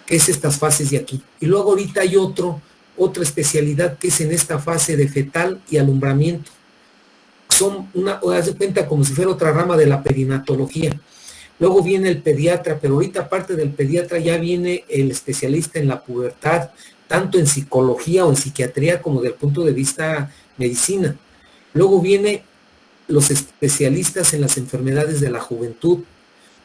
S1: que es estas fases de aquí. Y luego ahorita hay otra especialidad que es en esta fase de fetal y alumbramiento. Haz de cuenta como si fuera otra rama de la perinatología. Luego viene el pediatra, pero ahorita aparte del pediatra ya viene el especialista en la pubertad, tanto en psicología o en psiquiatría como desde el punto de vista medicina. Luego viene los especialistas en las enfermedades de la juventud.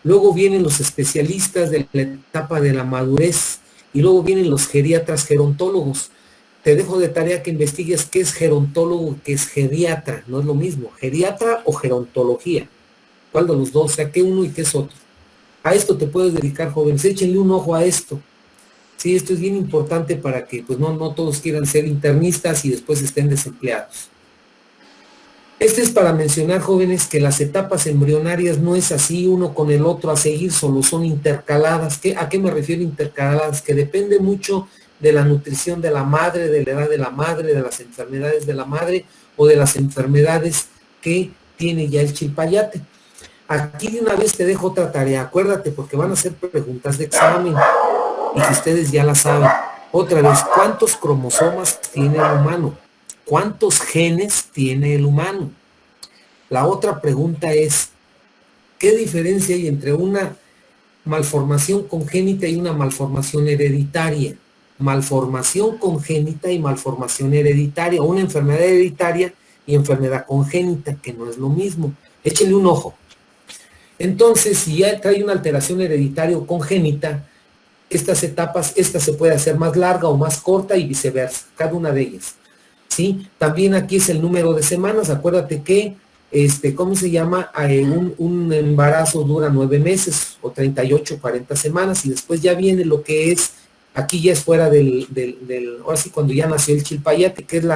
S1: Luego vienen los especialistas de la etapa de la madurez, y luego vienen los geriatras gerontólogos. Te dejo de tarea que investigues qué es gerontólogo, qué es geriatra, no es lo mismo, geriatra o gerontología. ¿Cuál de los dos? O sea, ¿qué uno y qué es otro? A esto te puedes dedicar, jóvenes, échenle un ojo a esto. Sí, esto es bien importante para que pues no todos quieran ser internistas y después estén desempleados. Es para mencionar, jóvenes, que las etapas embrionarias no es así uno con el otro a seguir, solo son intercaladas. ¿A qué me refiero intercaladas? Que depende mucho de la nutrición de la madre, de la edad de la madre, de las enfermedades de la madre o de las enfermedades que tiene ya el chilpayate. Aquí de una vez te dejo otra tarea, acuérdate, porque van a ser preguntas de examen y que ustedes ya la saben. Otra vez, ¿cuántos cromosomas tiene el humano? ¿Cuántos genes tiene el humano? La otra pregunta es, ¿qué diferencia hay entre una malformación congénita y una malformación hereditaria? Malformación congénita y malformación hereditaria, una enfermedad hereditaria y enfermedad congénita, que no es lo mismo. Échenle un ojo. Entonces, si ya trae una alteración hereditaria o congénita, estas etapas, esta se puede hacer más larga o más corta y viceversa, cada una de ellas. ¿Sí? También aquí es el número de semanas. Acuérdate que, ¿cómo se llama? Un embarazo dura 9 meses o 38, 40 semanas y después ya viene lo que es, aquí ya es fuera ahora sí, cuando ya nació el chilpayate, que es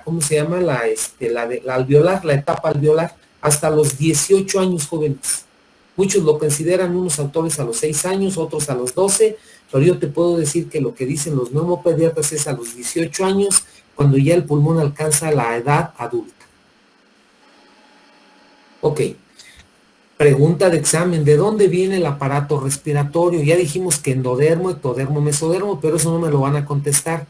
S1: ¿cómo se llama? La alveolar, la etapa alveolar, hasta los 18 años, jóvenes. Muchos lo consideran, unos autores a los 6 años, otros a los 12, pero yo te puedo decir que lo que dicen los neumopediatras es a los 18 años, cuando ya el pulmón alcanza la edad adulta. Ok. Pregunta de examen, ¿de dónde viene el aparato respiratorio? Ya dijimos que endodermo, ectodermo, mesodermo, pero eso no me lo van a contestar.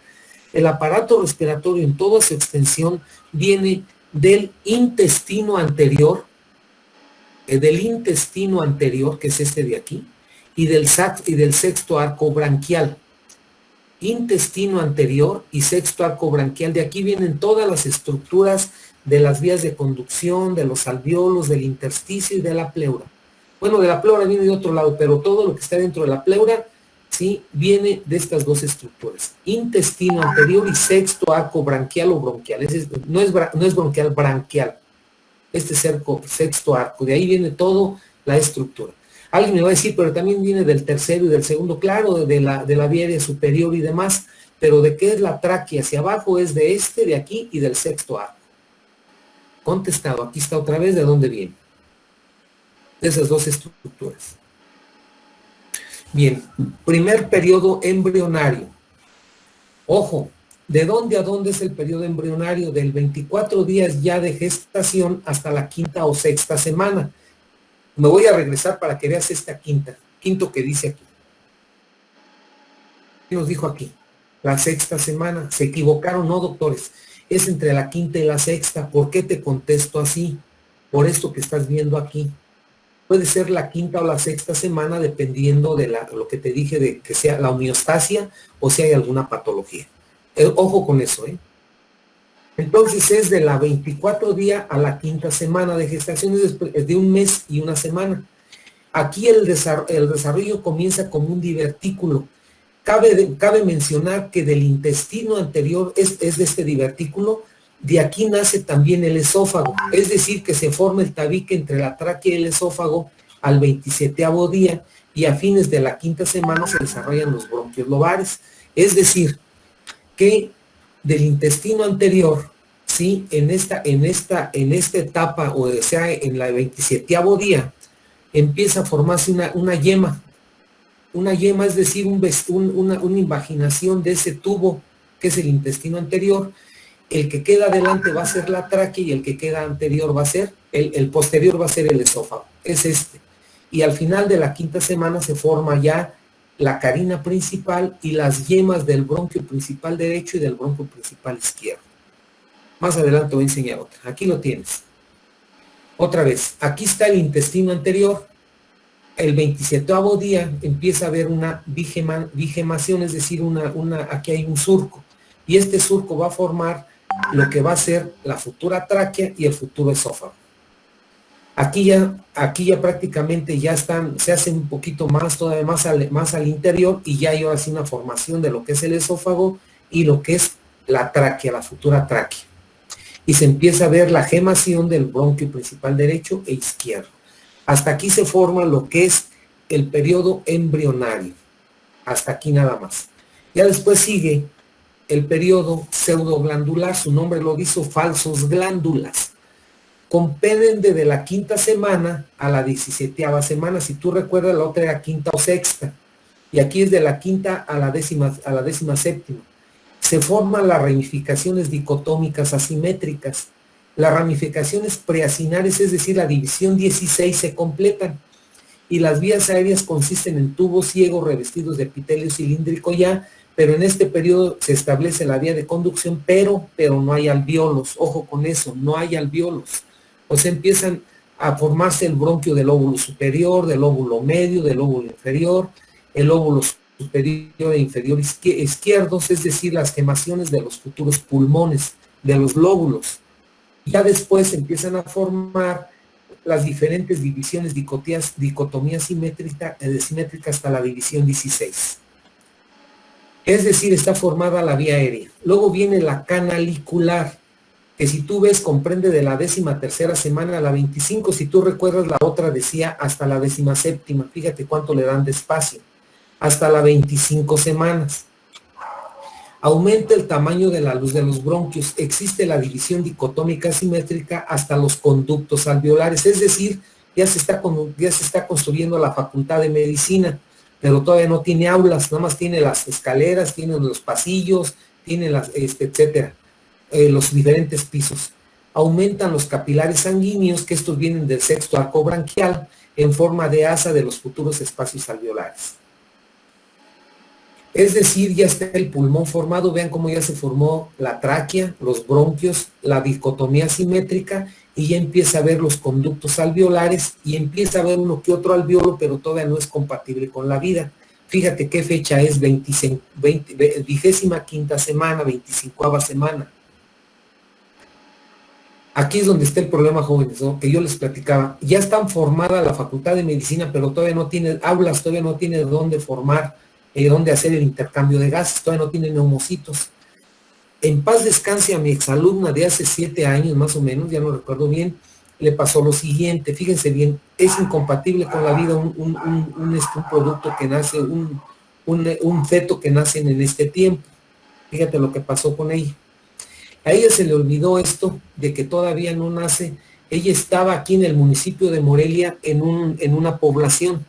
S1: El aparato respiratorio en toda su extensión viene del intestino anterior, que es este de aquí, y del sexto arco branquial. Intestino anterior y sexto arco branquial, de aquí vienen todas las estructuras de las vías de conducción, de los alvéolos, del intersticio y de la pleura. Bueno, de la pleura viene de otro lado, pero todo lo que está dentro de la pleura, ¿sí?, viene de estas dos estructuras. Intestino anterior y sexto arco branquial o bronquial. No es bronquial, branquial. Este sexto arco, de ahí viene todo la estructura. Alguien me va a decir, pero también viene del tercero y del segundo, claro, de la vía aérea superior y demás, pero de qué es la tráquea hacia abajo es de aquí y del sexto arco. Contestado, aquí está otra vez de dónde viene. De esas dos estructuras. Bien, primer periodo embrionario. Ojo, ¿de dónde a dónde es el periodo embrionario? Del 24 días ya de gestación hasta la quinta o sexta semana. Me voy a regresar para que veas esta quinto que dice aquí. ¿Qué nos dijo aquí? La sexta semana. ¿Se equivocaron? No, doctores. Es entre la quinta y la sexta. ¿Por qué te contesto así? Por esto que estás viendo aquí. Puede ser la quinta o la sexta semana dependiendo de lo que te dije de que sea la homeostasia o si hay alguna patología. Ojo con eso, ¿eh? Entonces es de la 24 día a la quinta semana de gestación, es de un mes y una semana. Aquí el desarrollo comienza como un divertículo. Cabe mencionar que del intestino anterior es de este divertículo, de aquí nace también el esófago, es decir, que se forma el tabique entre la tráquea y el esófago al 27º día y a fines de la quinta semana se desarrollan los bronquios lobares. Es decir, que del intestino anterior, ¿sí?, en esta etapa, o sea, en la 27º día, empieza a formarse una yema. Una yema, es decir, una invaginación de ese tubo que es el intestino anterior. El que queda adelante va a ser la tráquea y el que queda anterior va a ser, el posterior va a ser el esófago. Es este. Y al final de la quinta semana se forma ya la carina principal y las yemas del bronquio principal derecho y del bronquio principal izquierdo. Más adelante voy a enseñar otra. Aquí lo tienes. Otra vez, aquí está el intestino anterior. El 27º día empieza a haber una bigemación, es decir, aquí hay un surco. Y este surco va a formar lo que va a ser la futura tráquea y el futuro esófago. Aquí ya prácticamente ya se hace un poquito más, todavía más al interior, y ya hay ahora sí una formación de lo que es el esófago y lo que es la tráquea, la futura tráquea. Y se empieza a ver la gemación del bronquio principal derecho e izquierdo. Hasta aquí se forma lo que es el periodo embrionario. Hasta aquí nada más. Ya después sigue el periodo pseudoglandular, su nombre lo dice, falsos glándulas. Comprenden desde la quinta semana a la 17ª semana. Si tú recuerdas, la otra era quinta o sexta. Y aquí es de la quinta a la 17ª. Se forman las ramificaciones dicotómicas asimétricas. Las ramificaciones preacinales, es decir, la división 16, se completan. Y las vías aéreas consisten en tubos ciegos revestidos de epitelio cilíndrico ya, pero en este periodo se establece la vía de conducción, pero no hay alvéolos. Ojo con eso, no hay alvéolos. O sea, empiezan a formarse el bronquio del lóbulo superior, del lóbulo medio, del lóbulo inferior, el lóbulo superior e inferior izquierdos, es decir, las gemaciones de los futuros pulmones, de los lóbulos. Ya después empiezan a formar las diferentes divisiones, dicotomía simétrica hasta la división 16. Es decir, está formada la vía aérea. Luego viene la canalicular, que si tú ves comprende de la 13ª semana a la 25, si tú recuerdas la otra decía hasta la 17ª, fíjate cuánto le dan de espacio, hasta las 25 semanas. Aumenta el tamaño de la luz de los bronquios, existe la división dicotómica simétrica hasta los conductos alveolares, es decir, ya se está construyendo la facultad de medicina, pero todavía no tiene aulas, nada más tiene las escaleras, tiene los pasillos, tiene etcétera, los diferentes pisos. Aumentan los capilares sanguíneos, que estos vienen del sexto arco branquial, en forma de asa de los futuros espacios alveolares. Es decir, ya está el pulmón formado, vean cómo ya se formó la tráquea, los bronquios, la dicotomía simétrica, y ya empieza a ver los conductos alveolares, y empieza a ver uno que otro alveolo, pero todavía no es compatible con la vida. Fíjate qué fecha es, 25ª semana, 25ª semana. Aquí es donde está el problema, jóvenes, ¿no? Que yo les platicaba. Ya están formada la facultad de medicina, pero todavía no tiene aulas, todavía no tiene dónde formar, dónde hacer el intercambio de gases, todavía no tiene neumocitos. En paz descanse a mi exalumna de hace 7 años más o menos, ya no recuerdo bien, le pasó lo siguiente, fíjense bien, es incompatible con la vida un producto que nace, un feto que nace en este tiempo. Fíjate lo que pasó con ella. A ella se le olvidó esto de que todavía no nace. Ella estaba aquí en el municipio de Morelia en una población,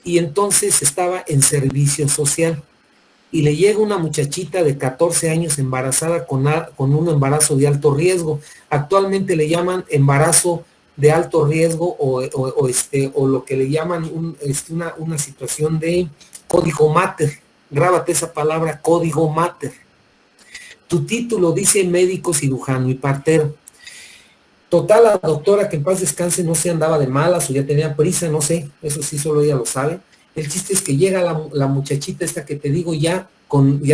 S1: y entonces estaba en servicio social, y le llega una muchachita de 14 años embarazada con un embarazo de alto riesgo. Actualmente le llaman embarazo de alto riesgo o lo que le llaman una situación de código mater. Grábate esa palabra, código mater. Tu título dice médico, cirujano y partero. Total, la doctora, que en paz descanse, no se andaba de malas o ya tenía prisa, no sé, eso sí solo ella lo sabe. El chiste es que llega la muchachita esta que te digo, ya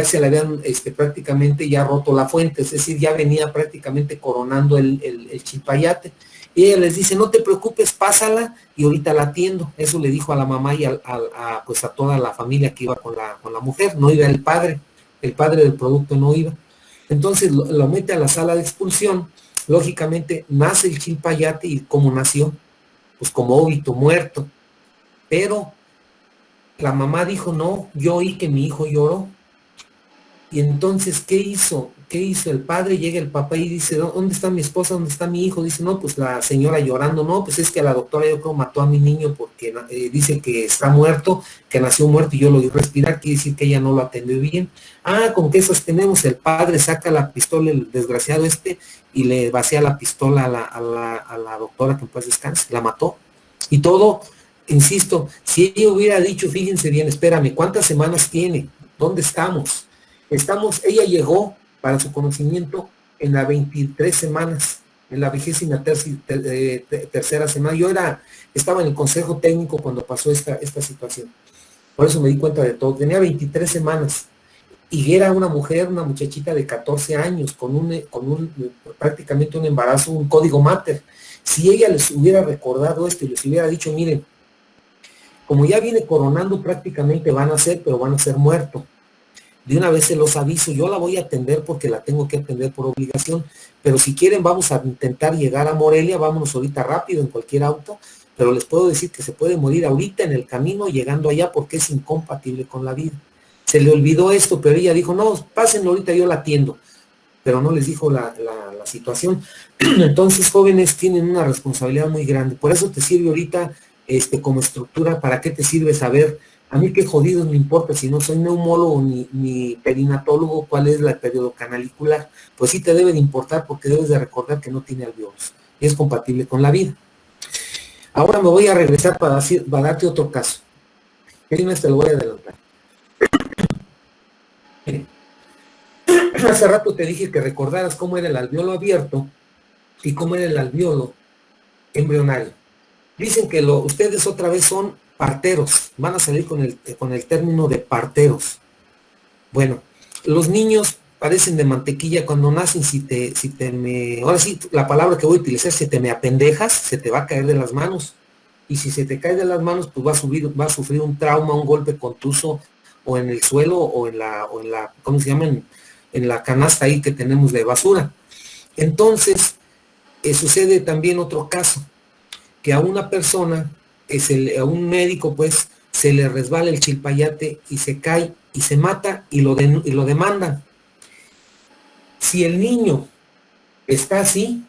S1: se le habían prácticamente ya roto la fuente, es decir, ya venía prácticamente coronando el chilpayate. Y ella les dice, no te preocupes, pásala y ahorita la atiendo. Eso le dijo a la mamá y pues a toda la familia que iba con la mujer. No iba el padre del producto no iba. Entonces lo mete a la sala de expulsión. Lógicamente nace el chilpayate, y ¿cómo nació? Pues como óbito, muerto. Pero la mamá dijo, no, yo oí que mi hijo lloró. Y entonces, ¿qué hizo? El padre? Llega el papá y dice, ¿dónde está mi esposa? ¿Dónde está mi hijo? Dice, no, pues la señora llorando. No, pues es que la doctora yo creo mató a mi niño porque dice que está muerto, que nació muerto y yo lo vi respirar, quiere decir que ella no lo atendió bien. ¿Con qué sostenemos? El padre saca la pistola, el desgraciado y le vacía la pistola a la doctora, que en paz descanse, la mató. Y todo, insisto, si ella hubiera dicho, fíjense bien, espérame, ¿cuántas semanas tiene? ¿Dónde estamos? Ella llegó, para su conocimiento, en las 23 semanas, en la 23ª semana. Yo estaba en el consejo técnico cuando pasó esta situación. Por eso me di cuenta de todo. Tenía 23 semanas. Y era una muchachita de 14 años, con prácticamente un embarazo, un código mater. Si ella les hubiera recordado esto y les hubiera dicho, miren, como ya viene coronando, prácticamente van a ser muertos. De una vez se los aviso, yo la voy a atender porque la tengo que atender por obligación, pero si quieren vamos a intentar llegar a Morelia, vámonos ahorita rápido en cualquier auto, pero les puedo decir que se puede morir ahorita en el camino llegando allá porque es incompatible con la vida. Se le olvidó esto, pero ella dijo, no, pásenlo ahorita, yo la atiendo, pero no les dijo la situación. Entonces, jóvenes, tienen una responsabilidad muy grande, por eso te sirve ahorita como estructura. ¿Para qué te sirve saber? A mí qué jodidos me importa si no soy neumólogo ni perinatólogo, cuál es el periodo canalicular. Pues sí te debe de importar porque debes de recordar que no tiene alvéolos y es compatible con la vida. Ahora me voy a regresar para darte otro caso. Te lo voy a adelantar. Hace rato te dije que recordaras cómo era el alveolo abierto y cómo era el alveolo embrionario. Dicen que ustedes otra vez son parteros, van a salir con el término de parteros. Bueno, los niños parecen de mantequilla cuando nacen. Ahora sí, la palabra que voy a utilizar, si te me apendejas, se te va a caer de las manos. Y si se te cae de las manos, pues va a sufrir un trauma, un golpe contuso, o en el suelo, o en la, ¿cómo se llama? En la canasta ahí que tenemos de basura. Entonces, sucede también otro caso, que a una persona, a un médico, pues, se le resbala el chilpayate y se cae y se mata y lo demandan. Si el niño está así,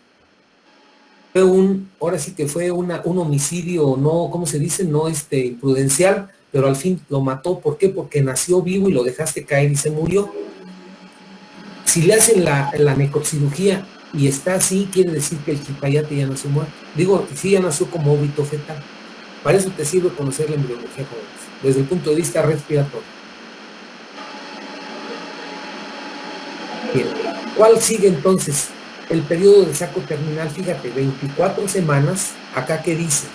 S1: ahora sí que fue un homicidio, no, ¿cómo se dice? No imprudencial, pero al fin lo mató. ¿Por qué? Porque nació vivo y lo dejaste caer y se murió. Si le hacen la necrocirugía y está así, quiere decir que el chilpayate ya nació muerto. Digo, sí, ya nació como óbito fetal. Para eso te sirve conocer la embriología, jóvenes, desde el punto de vista respiratorio. Bien, ¿cuál sigue entonces? El periodo de saco terminal, fíjate, 24 semanas, acá que dice,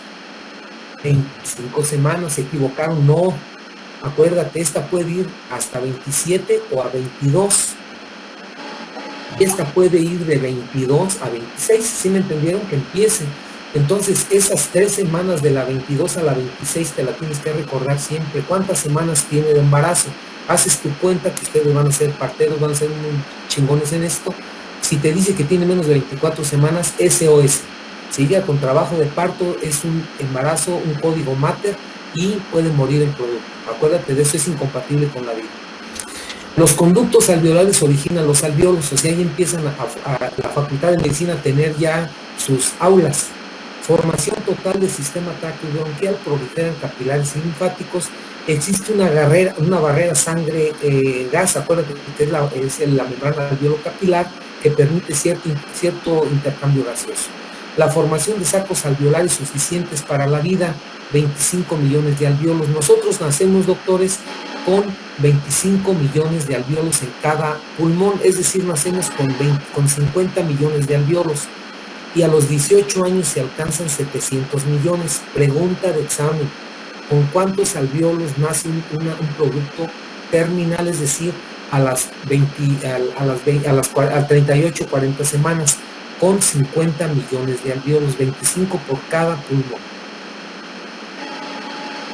S1: 25 semanas, se equivocaron, no, acuérdate, esta puede ir hasta 27 o a 22, y esta puede ir de 22 a 26, ¿sí me entendieron? Que empiece. Entonces, esas 3 semanas de la 22 a la 26 te la tienes que recordar siempre. ¿Cuántas semanas tiene de embarazo? Haces tu cuenta, que ustedes van a ser parteros, van a ser chingones en esto. Si te dice que tiene menos de 24 semanas, SOS. Si llega con trabajo de parto, es un embarazo, un código mater y puede morir el producto. Acuérdate de eso, es incompatible con la vida. Los conductos alveolares originan los alveolos, o sea, ahí empiezan la Facultad de Medicina a tener ya sus aulas. Formación total del sistema traqueobronquial, proliferan capilares y linfáticos. Existe una barrera sangre-gas, acuérdate que es la membrana alveolo capilar, que permite cierto intercambio gaseoso. La formación de sacos alveolares suficientes para la vida, 25 millones de alveolos. Nosotros nacemos, doctores, con 25 millones de alveolos en cada pulmón, es decir, nacemos con 50 millones de alveolos. Y a los 18 años se alcanzan 700 millones. Pregunta de examen: ¿con cuántos alveolos nace un producto terminal? Es decir, a las 38, 40 semanas, con 50 millones de alveolos, 25 por cada pulmón.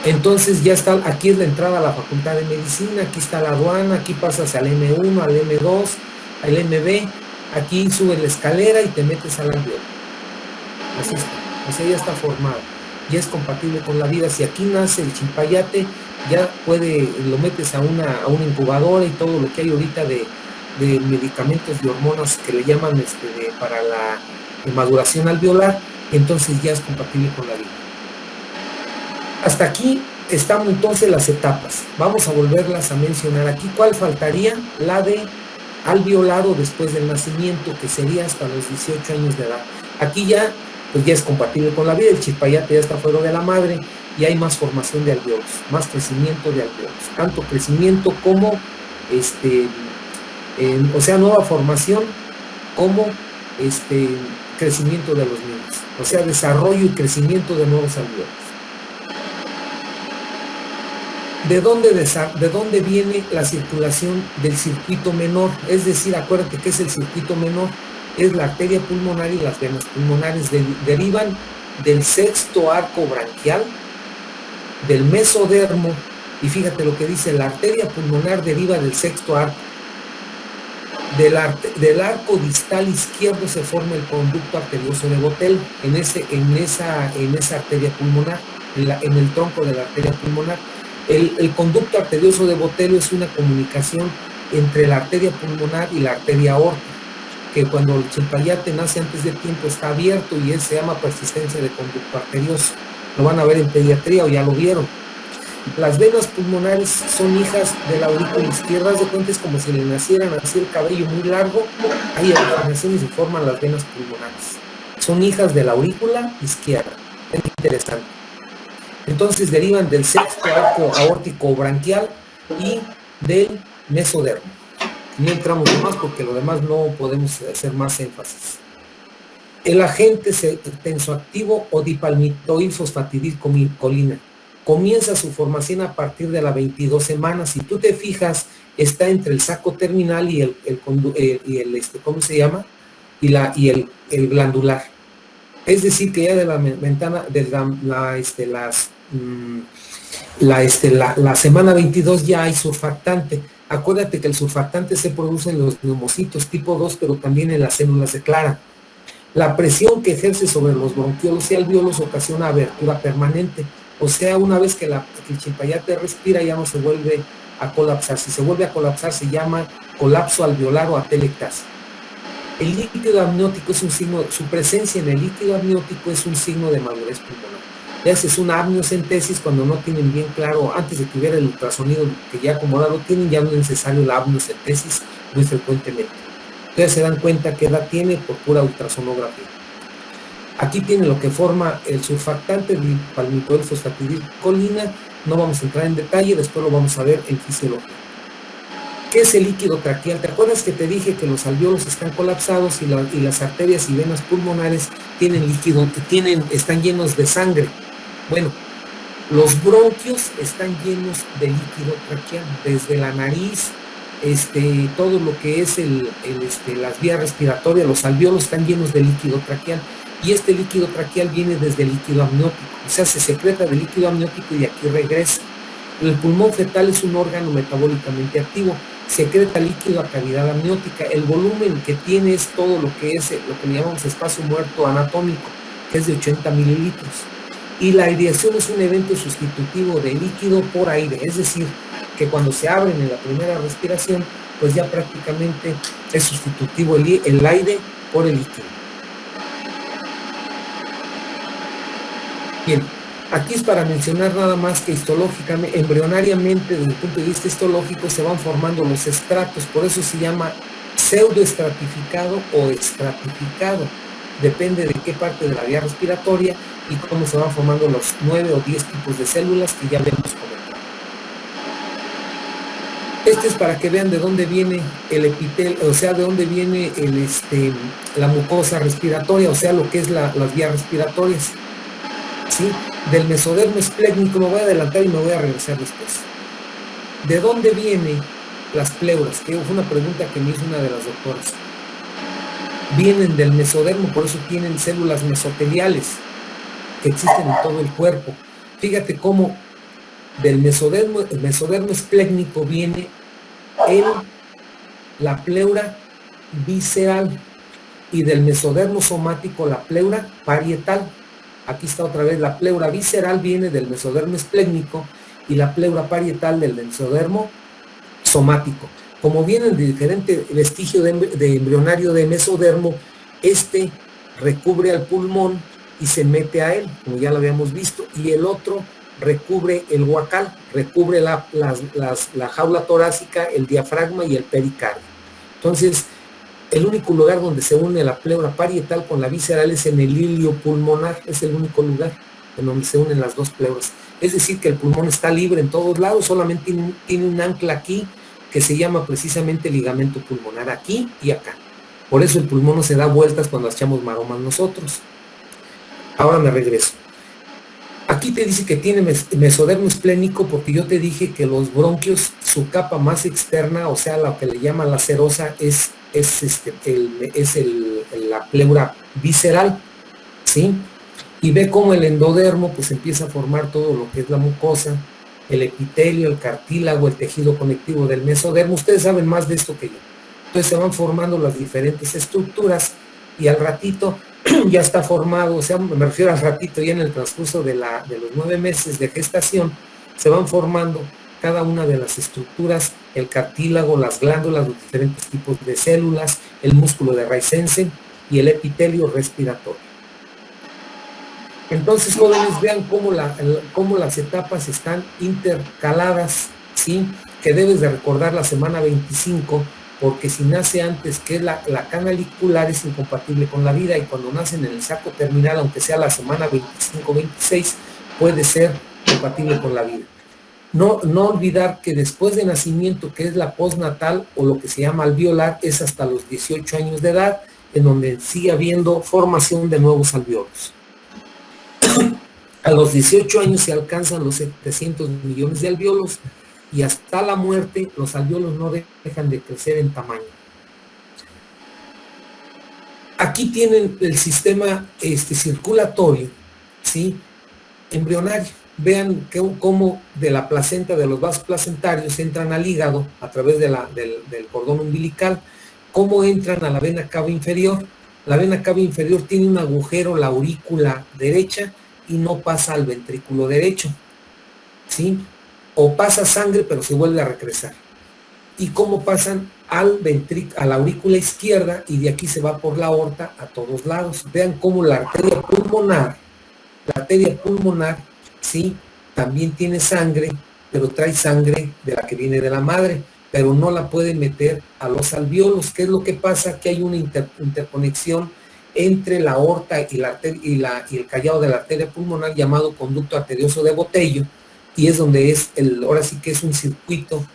S1: Entonces ya está, aquí es la entrada a la Facultad de Medicina, aquí está la aduana, aquí pasas al M1, al M2, al MB, aquí subes la escalera y te metes al alveolo. Así está, o sea, ya está formado, ya es compatible con la vida. Si aquí nace el chilpayate, ya lo metes a una incubadora y todo lo que hay ahorita de medicamentos y hormonas que le llaman para la maduración alveolar, entonces ya es compatible con la vida. Hasta aquí están entonces las etapas. Vamos a volverlas a mencionar aquí. ¿Cuál faltaría? La de alveolado después del nacimiento, que sería hasta los 18 años de edad. Aquí ya, pues ya es compatible con la vida, el chilpayate ya está fuera de la madre y hay más formación de alveolos, más crecimiento de alveolos, tanto crecimiento como, o sea, nueva formación, como crecimiento de los niños, o sea, desarrollo y crecimiento de nuevos alveolos. ¿De dónde viene la circulación del circuito menor? Es decir, acuérdate que es el circuito menor, es la arteria pulmonar y las venas pulmonares, derivan del sexto arco branquial, del mesodermo, y fíjate lo que dice: la arteria pulmonar deriva del sexto arco. Del arco distal izquierdo se forma el conducto arterioso de Botell, en esa arteria pulmonar, en el tronco de la arteria pulmonar. El conducto arterioso de Botell es una comunicación entre la arteria pulmonar y la arteria aórtica, que cuando el chilpayate nace antes de tiempo está abierto y se llama persistencia de conducto arterioso. Lo van a ver en pediatría o ya lo vieron. Las venas pulmonares son hijas de la aurícula izquierda. Haz de cuenta, es como si le nacieran así el cabello muy largo, hay originación y se forman las venas pulmonares. Son hijas de la aurícula izquierda. Es interesante. Entonces derivan del sexto arco aórtico branquial y del mesodermo. No entramos más porque lo demás no podemos hacer más énfasis. El agente tensoactivo o dipalmitoilfosfatidilcolina comienza su formación a partir de las 22 semanas. Si tú te fijas, está entre el saco terminal y ¿cómo se llama? Y el glandular. Es decir, que ya de la ventana, de la semana 22 ya hay surfactante. Acuérdate que el surfactante se produce en los neumocitos tipo 2, pero también en las células de Clara. La presión que ejerce sobre los bronquiolos y alvéolos ocasiona abertura permanente. O sea, una vez que el Chimpayate respira, ya no se vuelve a colapsar. Si se vuelve a colapsar, se llama colapso alveolar o atelectasia. El líquido amniótico es un signo, su presencia en el líquido amniótico es un signo de madurez pulmonar. Le haces una amniocentesis cuando no tienen bien claro, antes de que hubiera el ultrasonido que ya acomodado tienen, ya no es necesario la amniocentesis muy frecuentemente. Ustedes se dan cuenta qué edad tiene por pura ultrasonografía. Aquí tiene lo que forma el surfactante de palmitoilfosfatidilcolina. No vamos a entrar en detalle, después lo vamos a ver en fisiología. ¿Qué es el líquido traqueal? ¿Te acuerdas que te dije que los alvéolos están colapsados y las arterias y venas pulmonares tienen líquido, están llenos de sangre? Bueno, los bronquios están llenos de líquido traqueal, desde la nariz, todo lo que es las vías respiratorias, los alvéolos están llenos de líquido traqueal. Y este líquido traqueal viene desde el líquido amniótico, o sea, se secreta del líquido amniótico y aquí regresa. El pulmón fetal es un órgano metabólicamente activo, secreta líquido a cavidad amniótica. El volumen que tiene es todo lo que le llamamos espacio muerto anatómico, que es de 80 mililitros. Y la aireación es un evento sustitutivo de líquido por aire, es decir, que cuando se abren en la primera respiración, pues ya prácticamente es sustitutivo el aire por el líquido. Bien, aquí es para mencionar nada más que histológicamente, embrionariamente, desde el punto de vista histológico, se van formando los estratos, por eso se llama pseudoestratificado o estratificado. Depende de qué parte de la vía respiratoria y cómo se van formando los 9 o 10 tipos de células que ya vemos comentado. Este es para que vean de dónde viene el epitel, o sea, de dónde viene la mucosa respiratoria, o sea, lo que es las vías respiratorias. ¿Sí? Del mesodermo esplécnico. Me voy a adelantar y me voy a regresar después. ¿De dónde vienen las pleuras? Que fue una pregunta que me hizo una de las doctoras. Vienen del mesodermo, por eso tienen células mesoteliales que existen en todo el cuerpo. Fíjate cómo del el mesodermo esplécnico viene la pleura visceral y del mesodermo somático la pleura parietal. Aquí está otra vez, la pleura visceral viene del mesodermo esplécnico y la pleura parietal del mesodermo somático. Como vienen de diferente vestigio de embrionario de mesodermo, recubre al pulmón y se mete a él, como ya lo habíamos visto, y el otro recubre el huacal, recubre la jaula torácica, el diafragma y el pericardio. Entonces, el único lugar donde se une la pleura parietal con la visceral es en el ilio pulmonar, es el único lugar en donde se unen las dos pleuras. Es decir, que el pulmón está libre en todos lados, solamente tiene un ancla aquí que se llama precisamente ligamento pulmonar, aquí y acá. Por eso el pulmón no se da vueltas cuando echamos maromas nosotros. Ahora me regreso. Aquí te dice que tiene mesodermo esplénico porque yo te dije que los bronquios, su capa más externa, o sea, lo que le llaman la serosa, es la pleura visceral, ¿sí? Y ve cómo el endodermo pues empieza a formar todo lo que es la mucosa, el epitelio, el cartílago, el tejido conectivo del mesodermo. Ustedes saben más de esto que yo. Entonces se van formando las diferentes estructuras y al ratito ya está formado, o sea, me refiero al ratito, ya en el transcurso de los 9 meses de gestación, se van formando cada una de las estructuras, el cartílago, las glándulas, los diferentes tipos de células, el músculo de Reisensen y el epitelio respiratorio. Entonces, jóvenes, vean cómo las etapas están intercaladas, ¿sí? Que debes de recordar la semana 25, porque si nace antes que la canalicular es incompatible con la vida, y cuando nacen en el saco terminal, aunque sea la semana 25-26, puede ser compatible con la vida. No olvidar que después de nacimiento, que es la postnatal o lo que se llama alveolar, es hasta los 18 años de edad, en donde sigue habiendo formación de nuevos alveolos. A los 18 años se alcanzan los 700 millones de alveolos y hasta la muerte los alveolos no dejan de crecer en tamaño. Aquí tienen el sistema circulatorio, ¿sí? Embrionario. Vean cómo de la placenta, de los vasos placentarios, entran al hígado a través del cordón umbilical, cómo entran a la vena cava inferior. La vena cava inferior tiene un agujero, la aurícula derecha, y no pasa al ventrículo derecho, ¿sí? O pasa sangre, pero se vuelve a regresar. Y cómo pasan a la aurícula izquierda, y de aquí se va por la aorta a todos lados. Vean cómo la arteria pulmonar, sí, también tiene sangre, pero trae sangre de la que viene de la madre, pero no la puede meter a los alveolos. ¿Qué es lo que pasa? Que hay una interconexión entre la aorta y el callado de la arteria pulmonar, llamado conducto arterioso de Botello, y es donde ahora sí que es un circuito,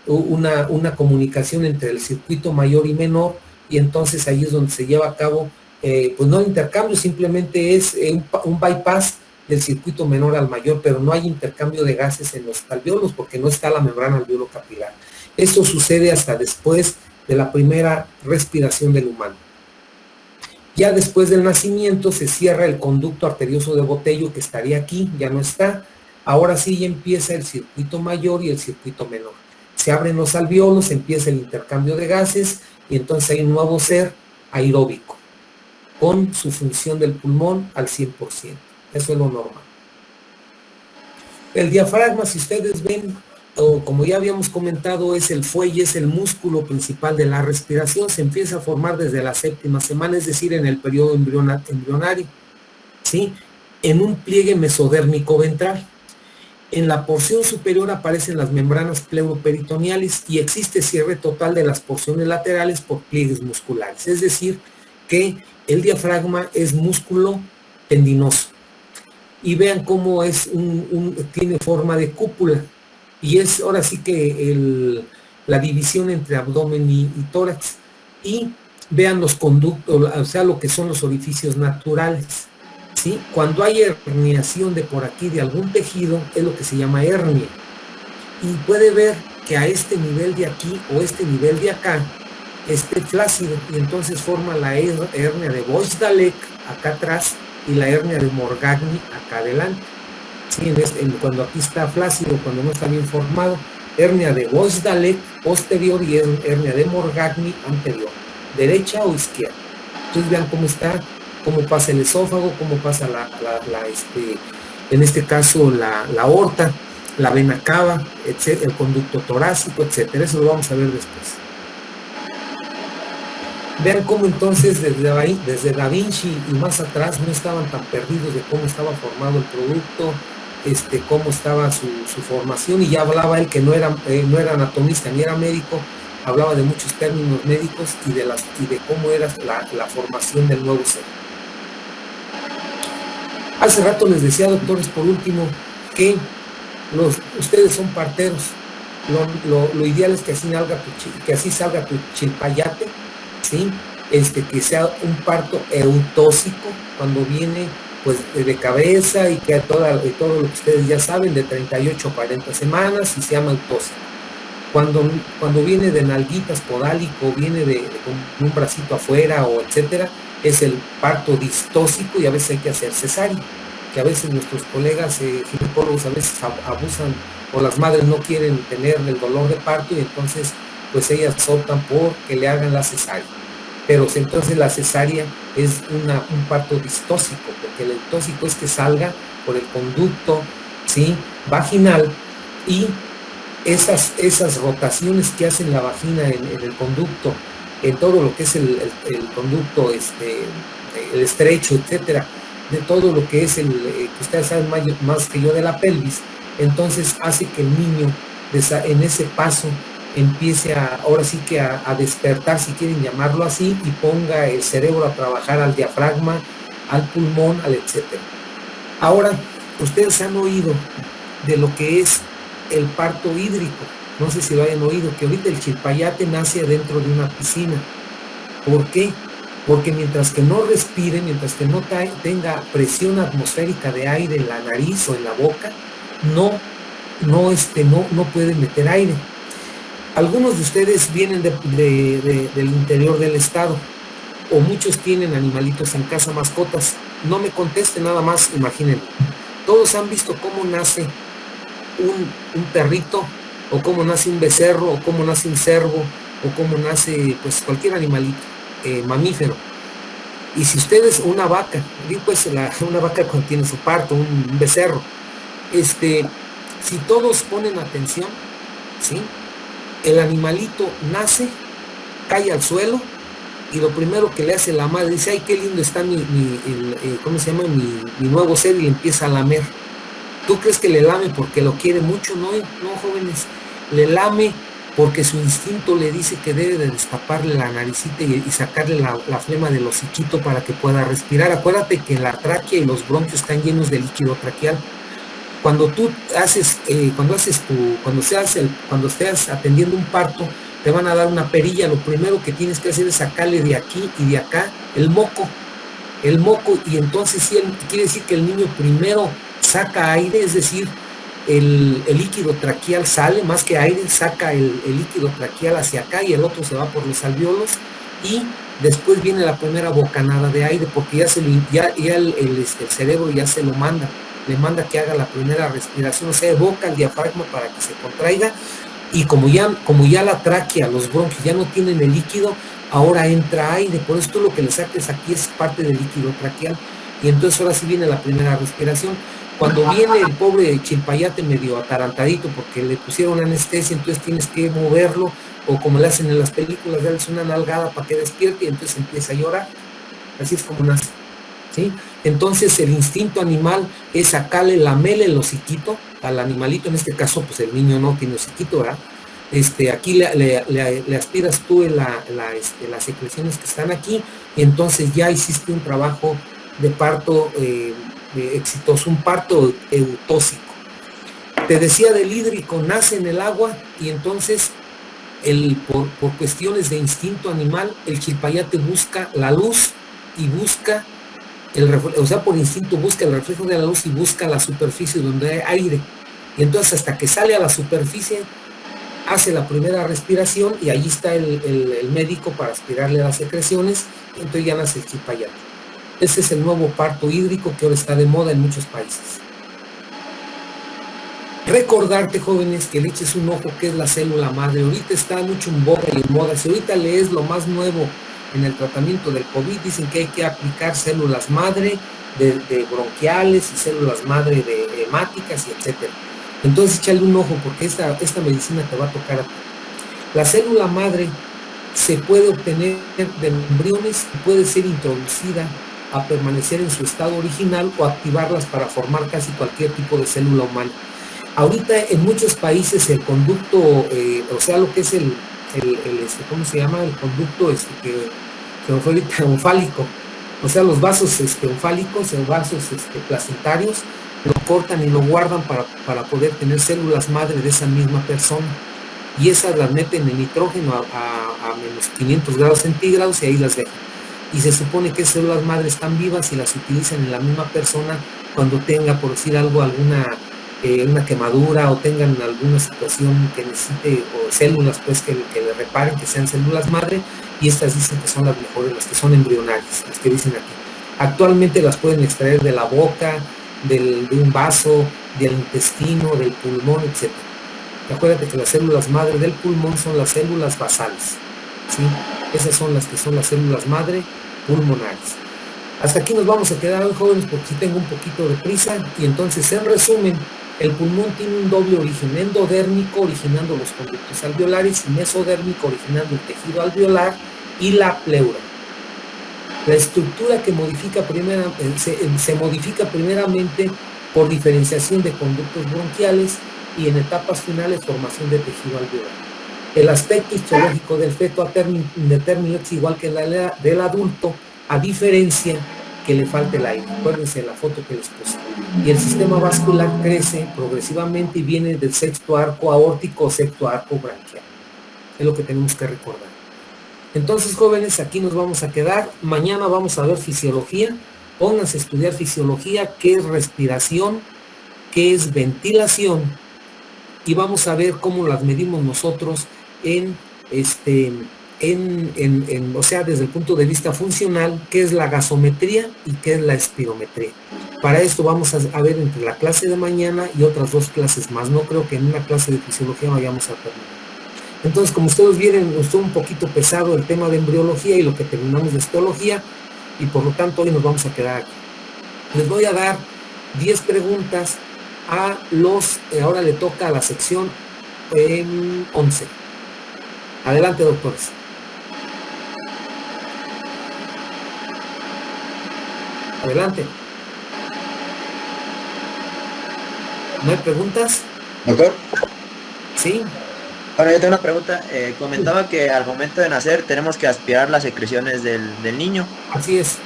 S1: una comunicación entre el circuito mayor y menor, y entonces ahí es donde se lleva a cabo, pues no intercambio, simplemente es un bypass del circuito menor al mayor, pero no hay intercambio de gases en los alveolos porque no está la membrana alveolo-capilar. Esto sucede hasta después de la primera respiración del humano. Ya después del nacimiento se cierra el conducto arterioso de Botello, que estaría aquí, ya no está. Ahora sí ya empieza el circuito mayor y el circuito menor. Se abren los alveolos, empieza el intercambio de gases y entonces hay un nuevo ser aeróbico, con su función del pulmón al 100%. Eso es lo normal. El diafragma, si ustedes ven, o como ya habíamos comentado, es el fuelle, es el músculo principal de la respiración. Se empieza a formar desde la 7ª semana, es decir, en el periodo embrionario, ¿sí? En un pliegue mesodérmico ventral. En la porción superior aparecen las membranas pleuroperitoneales y existe cierre total de las porciones laterales por pliegues musculares. Es decir, que el diafragma es músculo tendinoso. Y vean cómo tiene forma de cúpula. Y es ahora sí que la división entre abdomen y tórax. Y vean los conductos, o sea, lo que son los orificios naturales, ¿sí? Cuando hay herniación de por aquí de algún tejido, es lo que se llama hernia. Y puede ver que a este nivel de aquí o este nivel de acá esté flácido, y entonces forma la hernia de Boyce-Dalek acá atrás y la hernia de Morgagni acá adelante. Sí, cuando aquí está flácido, cuando no está bien formado, hernia de Boyce-Dalek posterior y hernia de Morgagni anterior, derecha o izquierda. Entonces vean cómo está, cómo pasa el esófago, cómo pasa en este caso la aorta, la vena cava, etc., el conducto torácico, etcétera. Eso lo vamos a ver después. Vean cómo entonces desde Da Vinci y más atrás no estaban tan perdidos de cómo estaba formado el producto, cómo estaba su formación, y ya hablaba él que no era anatomista ni era médico, hablaba de muchos términos médicos y de cómo era la formación del nuevo ser. Hace rato les decía, doctores, por último, que ustedes son parteros. Lo ideal es que así salga tu chilpayate, ¿sí? Que sea un parto eutóxico cuando viene pues de cabeza y que todo lo que ustedes ya saben, de 38 a 40 semanas, y se llama eutóxico. Cuando viene de nalguitas podálico, viene con un bracito afuera o etcétera, es el parto distóxico, y a veces hay que hacer cesárea, que a veces nuestros colegas ginecólogos a veces abusan, o las madres no quieren tener el dolor de parto, y entonces pues ellas optan por que le hagan la cesárea. Pero entonces la cesárea es un parto distóxico, porque el eutóxico es que salga por el conducto, ¿sí?, vaginal, y esas rotaciones que hacen la vagina en el conducto, en todo lo que es el conducto, el estrecho, etcétera, de todo lo que es que ustedes saben más que yo de la pelvis, entonces hace que el niño en ese paso empiece ahora sí que a despertar, si quieren llamarlo así, y ponga el cerebro a trabajar al diafragma, al pulmón, al etcétera. Ahora, ustedes han oído de lo que es el parto hídrico. No sé si lo hayan oído, que ahorita el chilpayate nace dentro de una piscina. ¿Por qué? Porque mientras que no respire, mientras que no tenga presión atmosférica de aire en la nariz o en la boca, no puede meter aire. Algunos de ustedes vienen del interior del estado, o muchos tienen animalitos en casa, mascotas. No me contesten, nada más imaginen. Todos han visto cómo nace un perrito, o cómo nace un becerro, o cómo nace un cervo, o cómo nace pues cualquier animalito mamífero. Y si ustedes, una vaca, pues una vaca cuando tiene su parto, un becerro, si todos ponen atención, ¿sí? El animalito nace, cae al suelo, y lo primero que le hace la madre, dice, ay, qué lindo está mi nuevo ser, y le empieza a lamer. ¿Tú crees que le lame porque lo quiere mucho? No, jóvenes, le lame porque su instinto le dice que debe de destaparle la naricita y sacarle la flema del hociquito para que pueda respirar. Acuérdate que la tráquea y los bronquios están llenos de líquido traqueal. Cuando tú cuando estés atendiendo un parto, te van a dar una perilla. Lo primero que tienes que hacer es sacarle de aquí y de acá el moco, y entonces sí, quiere decir que el niño primero saca aire, es decir, el líquido traqueal sale, más que aire, saca el líquido traqueal hacia acá, y el otro se va por los alvéolos, y después viene la primera bocanada de aire, porque el cerebro ya se lo manda, le manda que haga la primera respiración, o sea, evoca el diafragma para que se contraiga, y como ya la tráquea, los bronquios ya no tienen el líquido, ahora entra aire. Por eso tú lo que le saques aquí es parte del líquido traqueal, y entonces ahora sí viene la primera respiración. Cuando viene el pobre chilpayate medio atarantadito porque le pusieron anestesia, entonces tienes que moverlo, o como le hacen en las películas, darles una nalgada para que despierte, y entonces empieza a llorar. Así es como nace, ¿sí? Entonces el instinto animal es sacarle, lamerle el hociquito al animalito. En este caso pues el niño no tiene hociquito, ¿verdad? Aquí le aspiras tú las secreciones que están aquí, y entonces ya hiciste un trabajo de parto exitoso, un parto eutóxico. Te decía del hídrico, nace en el agua, y entonces por cuestiones de instinto animal, el chilpayate busca la luz y busca por instinto busca el reflejo de la luz y busca la superficie donde hay aire. Y entonces hasta que sale a la superficie, hace la primera respiración, y allí está el médico para aspirarle las secreciones, y entonces ya nace el chilpayate. Ese es el nuevo parto hídrico que ahora está de moda en muchos países. Recordarte, jóvenes, que le eches un ojo que es la célula madre. Ahorita está mucho en boga y en moda. Si ahorita lees lo más nuevo en el tratamiento del COVID, dicen que hay que aplicar células madre de bronquiales y células madre de hemáticas, y etcétera. Entonces échale un ojo, porque esta medicina te va a tocar a ti. La célula madre se puede obtener de embriones y puede ser introducida a permanecer en su estado original, o activarlas para formar casi cualquier tipo de célula humana. Ahorita en muchos países el conducto, o sea, lo que es ¿cómo se llama? El conducto onfálico, o sea, los vasos onfálicos, o vasos placentarios, lo cortan y lo guardan para poder tener células madre de esa misma persona, y esas las meten en nitrógeno a menos 500 grados centígrados, y ahí las dejan. Y se supone que esas células madres están vivas y las utilizan en la misma persona cuando tenga, por decir algo, una quemadura, o tengan alguna situación que necesite, o células pues que le reparen, que sean células madre, y estas dicen que son las mejores, las que son embrionarias, las que dicen aquí. Actualmente las pueden extraer de la boca, de un vaso, del intestino, del pulmón, etc. Acuérdate que las células madre del pulmón son las células basales, ¿sí? Esas son las que son las células madre pulmonares. Hasta aquí nos vamos a quedar hoy, jóvenes, porque sí tengo un poquito de prisa. Y entonces, en resumen, el pulmón tiene un doble origen: endodérmico, originando los conductos alveolares, y mesodérmico, originando el tejido alveolar y la pleura. La estructura que se modifica primeramente por diferenciación de conductos bronquiales, y en etapas finales formación de tejido alveolar. El aspecto histológico del feto a término indeterminado es igual que la del adulto, a diferencia que le falte el aire. Acuérdense la foto que les puse. Y el sistema vascular crece progresivamente y viene del sexto arco aórtico o sexto arco branquial. Es lo que tenemos que recordar. Entonces, jóvenes, aquí nos vamos a quedar. Mañana vamos a ver fisiología. Pónganse a estudiar fisiología, qué es respiración, qué es ventilación, y vamos a ver cómo las medimos nosotros o sea, desde el punto de vista funcional, qué es la gasometría y qué es la espirometría. Para esto vamos a ver entre la clase de mañana y otras 2 clases más. No creo que en una clase de fisiología vayamos a terminar. Entonces, como ustedes vieron, estuvo un poquito pesado el tema de embriología y lo que terminamos de histología, y por lo tanto hoy nos vamos a quedar aquí. Les voy a dar 10 preguntas a ahora le toca a la sección 11. Adelante, doctores. Adelante. ¿No hay preguntas?
S2: Doctor.
S1: Sí.
S2: Ahora yo tengo una pregunta. Comentaba que al momento de nacer tenemos que aspirar las secreciones del niño.
S1: Así es.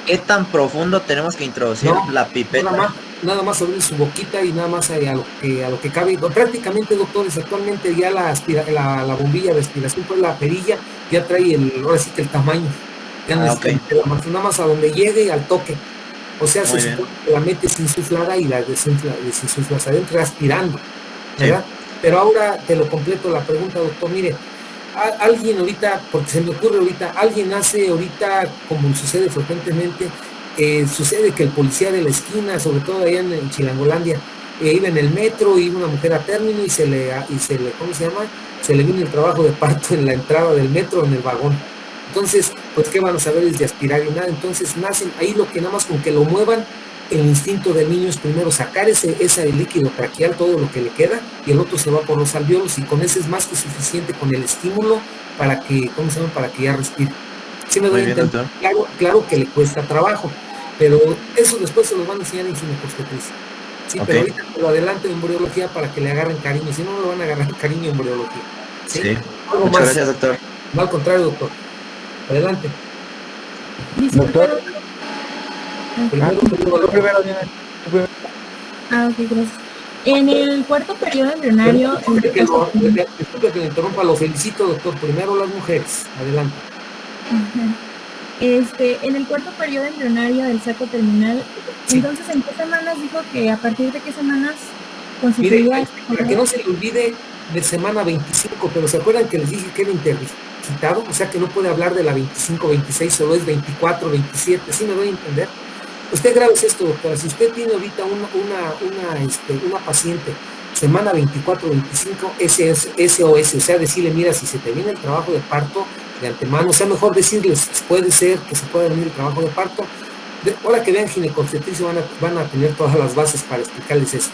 S2: ¿Qué tan profundo tenemos que introducir la pipeta?
S1: Nada más abrir su boquita y nada más a lo que cabe. Prácticamente, doctores, actualmente ya la bombilla de aspiración, pues la perilla, ya trae ahora sí que el tamaño. Ya
S2: Okay.
S1: Nada más a donde llegue y al toque. O sea, se supone que la metes insuflada y la desinsuflas adentro aspirando, ¿verdad? Sí. Pero ahora te lo completo la pregunta, doctor. Mire, alguien ahorita, porque se me ocurre ahorita, alguien hace ahorita, como sucede frecuentemente, sucede que el policía de la esquina, sobre todo allá en Chilangolandia, iba en el metro, iba una mujer a término y se le, ¿cómo se llama? Se le vino el trabajo de parto en la entrada del metro, en el vagón. Entonces, pues, ¿qué van a saber es de aspirar y nada? Entonces, nacen ahí lo que nada más con que lo muevan, el instinto del niño es primero sacar ese líquido traqueal, todo lo que le queda, y el otro se va por los alvéolos, y con ese es más que suficiente con el estímulo para que, ¿cómo se llama? Para que ya respire. ¿Sí me doy a entender? Claro que le cuesta trabajo, pero eso después se lo van a enseñar en ginecobstetricia. Sí, okay. Pero ahorita lo adelanto en embriología para que le agarren cariño, si no, no lo van a agarrar cariño en embriología.
S2: Sí. Muchas gracias, doctor.
S1: No, al contrario, doctor. Adelante.
S3: Doctor.
S1: Primero.
S3: Ah, ok, gracias. En el cuarto periodo embrionario...
S1: Disculpe que le interrumpa, lo felicito, doctor. Primero las mujeres. Adelante.
S3: En el cuarto periodo embrionario del saco terminal, sí. Entonces, ¿en qué semanas dijo que a partir de qué semanas constituía?
S1: Mire, para que no se le olvide, de semana 25, pero ¿se acuerdan que les dije que era interdicitado? O sea que no puede hablar de la 25, 26, solo es 24, 27, ¿sí me doy a entender? Usted grave esto, doctora, si usted tiene ahorita una paciente, semana 24, 25, SOS, o sea, decirle, mira, si se te viene el trabajo de parto de antemano, o sea, mejor decirles, puede ser que se pueda venir el trabajo de parto, ahora que vean ginecobstetricia van a tener todas las bases para explicarles esto.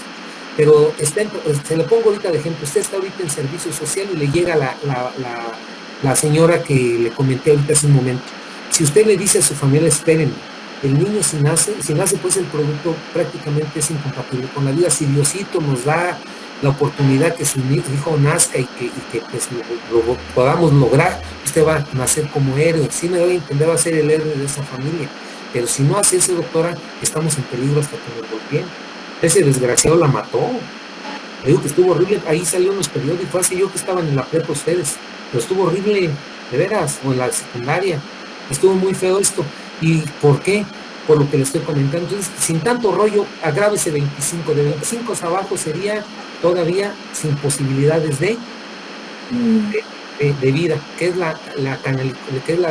S1: Pero se le pongo ahorita de ejemplo, usted está ahorita en servicio social y le llega la señora que le comenté ahorita hace un momento. Si usted le dice a su familia, espérenme, el niño si nace pues el producto prácticamente es incompatible con la vida. Si Diosito nos da la oportunidad que su hijo nazca y que pues, lo podamos lograr, usted va a nacer como héroe. Sí me doy a entender, va a ser el héroe de esa familia. Pero si no hace eso, doctora, estamos en peligro hasta que nos golpeen. Ese desgraciado la mató. Le digo que estuvo horrible. Ahí salió en los periódicos. Fue así yo que estaban en la prepa ustedes. Pero estuvo horrible, de veras, o en la secundaria. Estuvo muy feo esto. ¿Y por qué? Por lo que le estoy comentando. Entonces, sin tanto rollo, agrávese 25. De 25 hacia abajo sería todavía sin posibilidades de vida, que es la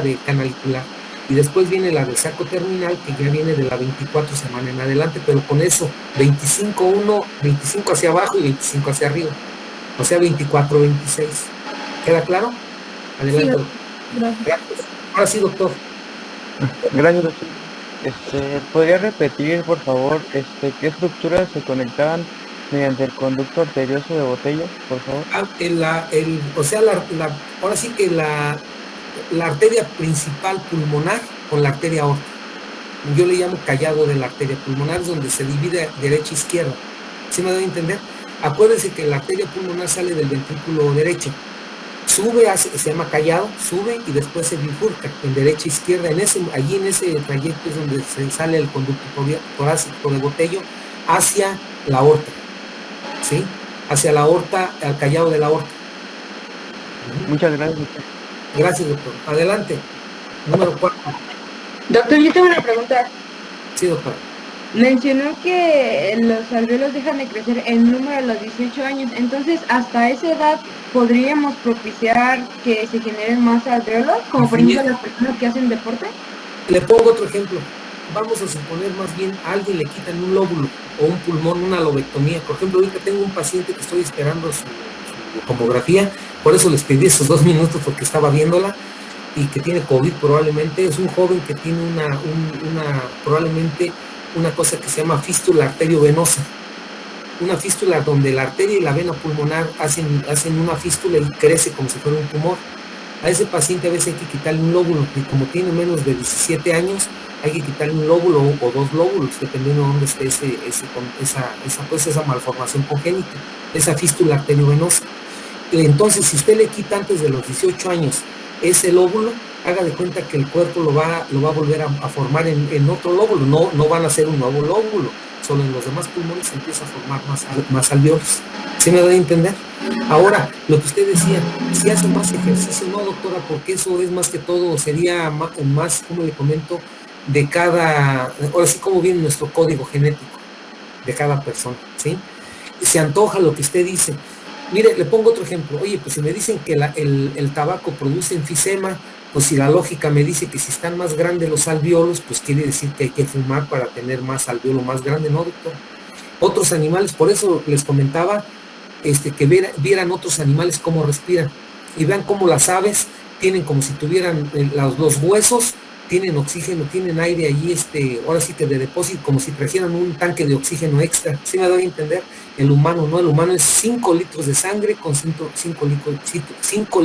S1: de canalicular. Y después viene la del saco terminal, que ya viene de la 24 semana en adelante, pero con eso, 25 hacia abajo y 25 hacia arriba. O sea, 24, 26. ¿Queda claro? Adelante.
S3: Sí, gracias.
S1: Ahora sí, doctor.
S4: Gracias, doctor. ¿Podría repetir, por favor, qué estructuras se conectaban mediante el conducto arterioso de botella, por favor?
S1: Ahora sí que la arteria principal pulmonar con la arteria aórtica. Yo le llamo callado de la arteria pulmonar, es donde se divide derecha e izquierda. ¿Sí me doy a entender? Acuérdense que la arteria pulmonar sale del ventrículo derecho. sube, se llama callado, sube y después se bifurca en derecha e izquierda. Allí en ese trayecto es donde se sale el conducto torácico de Botello hacia la aorta, ¿sí? Hacia la aorta, al callado de la aorta.
S4: Muchas gracias, doctor.
S1: Gracias, doctor. Adelante. Número 4.
S5: Doctor, yo tengo una pregunta.
S1: Sí, doctor.
S5: Mencionó que los alvéolos dejan de crecer en número a los 18 años, entonces hasta esa edad podríamos propiciar que se generen más alvéolos, como por ejemplo las personas que hacen deporte.
S1: Le pongo otro ejemplo. Vamos a suponer más bien a alguien le quitan un lóbulo o un pulmón, una lobectomía. Por ejemplo, ahorita tengo un paciente que estoy esperando su tomografía, por eso les pedí esos 2 minutos porque estaba viéndola, y que tiene COVID probablemente. Es un joven que tiene probablemente una cosa que se llama fístula arteriovenosa. Una fístula donde la arteria y la vena pulmonar hacen una fístula y crece como si fuera un tumor. A ese paciente a veces hay que quitarle un lóbulo, y como tiene menos de 17 años, hay que quitarle un lóbulo o 2 lóbulos, dependiendo de dónde esté esa malformación congénita, esa fístula arteriovenosa. Entonces, si usted le quita antes de los 18 años ese lóbulo, haga de cuenta que el cuerpo lo va a volver a formar en otro lóbulo, no van a hacer un nuevo lóbulo, solo en los demás pulmones se empieza a formar más alvéolos. ¿Sí me doy a entender? Ahora, lo que usted decía, si hace más ejercicio, no, doctora, porque eso es más que todo, sería más, como le comento, de cada, ahora sí como viene nuestro código genético de cada persona, ¿sí? Se antoja lo que usted dice. Mire, le pongo otro ejemplo. Oye, pues si me dicen que el tabaco produce enfisema, pues si la lógica me dice que si están más grandes los alvéolos, pues quiere decir que hay que fumar para tener más alvéolo más grande, ¿no, doctor? Otros animales, por eso les comentaba que vieran otros animales cómo respiran, y vean cómo las aves tienen como si tuvieran los huesos, tienen oxígeno, tienen aire allí, ahora sí que de depósito, como si trajeran un tanque de oxígeno extra. ¿Sí me doy a entender? El humano no, el humano es 5 litros de sangre con 5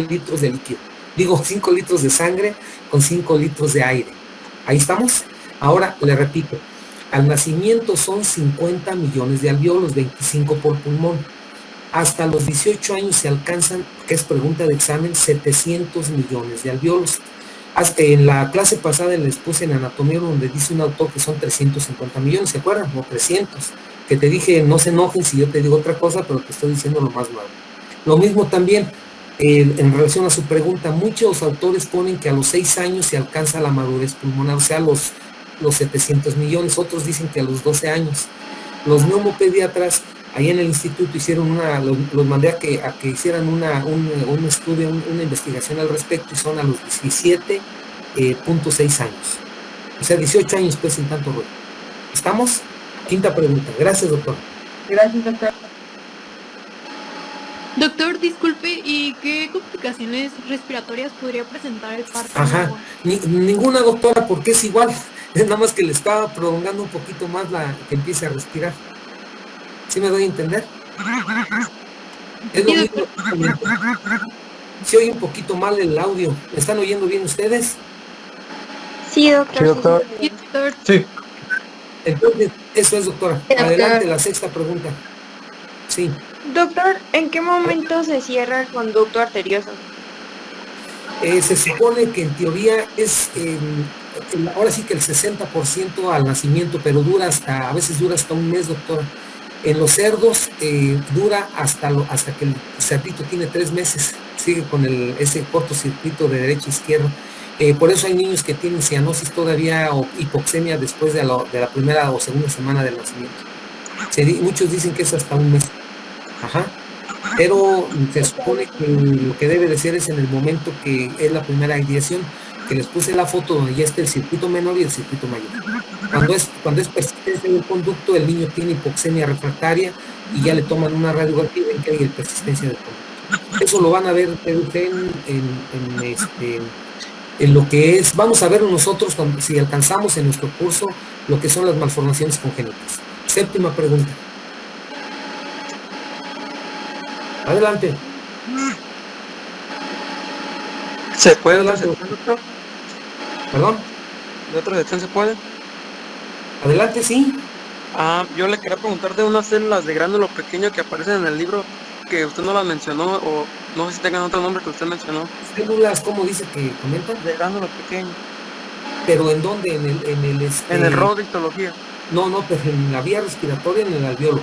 S1: litros de líquido. Digo, 5 litros de sangre con 5 litros de aire. ¿Ahí estamos? Ahora, le repito, al nacimiento son 50 millones de alvéolos, 25 por pulmón. Hasta los 18 años se alcanzan, que es pregunta de examen, 700 millones de alvéolos. En la clase pasada les puse en anatomía donde dice un autor que son 350 millones, ¿se acuerdan? No, 300. Que te dije, no se enojen si yo te digo otra cosa, pero te estoy diciendo lo más nuevo. Lo mismo también, en relación a su pregunta, muchos autores ponen que a los 6 años se alcanza la madurez pulmonar, o sea, los 700 millones, otros dicen que a los 12 años. Los neumopediatras, ahí en el instituto hicieron los mandé a que hicieran un estudio, una investigación al respecto, y son a los 17.6 años. O sea, 18 años pues sin tanto ruido. ¿Estamos? Quinta pregunta. Gracias, doctor.
S5: Gracias, doctor.
S6: Doctor, disculpe, ¿y qué complicaciones respiratorias podría presentar el parto?
S1: Ajá, ninguna, doctora, porque es igual. Es nada más que le estaba prolongando un poquito más que empiece a respirar. ¿Sí me doy a entender? Es lo mismo. Se oye un poquito mal el audio. ¿Me están oyendo bien ustedes?
S7: Sí, doctor.
S4: Sí, doctor.
S6: Sí, doctor.
S2: Sí.
S1: Entonces, eso es, doctora.
S7: Sí, doctor.
S1: Adelante, la sexta pregunta. Sí.
S7: Doctor, ¿en qué momento se cierra el conducto arterioso?
S1: Se supone que en teoría es, ahora sí que el 60% al nacimiento, pero a veces dura hasta un mes, doctora. En los cerdos dura hasta que el cerdito tiene 3 meses, sigue con ese cortocircuito de derecha a izquierda. Por eso hay niños que tienen cianosis todavía o hipoxemia después de la primera o segunda semana del nacimiento. Muchos dicen que es hasta un mes. Ajá. Pero se supone que lo que debe de ser es en el momento que es la primera ideación, que les puse la foto donde ya está el circuito menor y el circuito mayor. Cuando es persistencia del conducto, el niño tiene hipoxemia refractaria y ya le toman una radiografía y ven que hay persistencia del conducto. Eso lo van a ver en lo que es, vamos a ver nosotros si alcanzamos en nuestro curso lo que son las malformaciones congénitas. Séptima pregunta. Adelante.
S8: ¿Se puede otra sección, doctor?
S1: ¿Perdón?
S8: ¿De otra sección se puede?
S1: Adelante, sí.
S8: Yo le quería preguntar de unas células de gránulo pequeño que aparecen en el libro que usted no las mencionó, o no sé si tengan otro nombre que usted mencionó.
S1: Células, ¿cómo dice que comentan?
S8: De gránulos pequeños.
S1: ¿Pero en dónde?
S8: En el rol de histología.
S1: No, pero en la vía respiratoria, en el alveolo.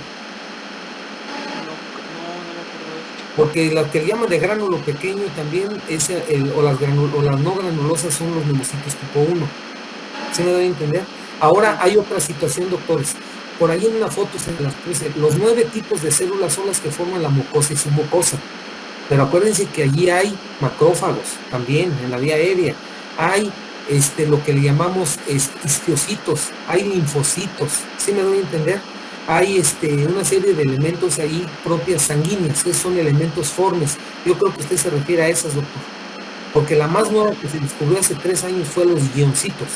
S1: Porque lo que le llaman de gránulo pequeño también es o las no granulosas son los neumocitos tipo 1. ¿Sí me doy a entender? Ahora hay otra situación, doctores. Por ahí en una foto se las puse. Los 9 tipos de células son las que forman la mucosa y submucosa. Pero acuérdense que allí hay macrófagos también en la vía aérea. Hay lo que le llamamos histiocitos, hay linfocitos. ¿Sí me doy a entender? Hay una serie de elementos ahí propias sanguíneas, esos son elementos formes. Yo creo que usted se refiere a esas, doctor. Porque la más nueva que se descubrió hace 3 años fue los guioncitos,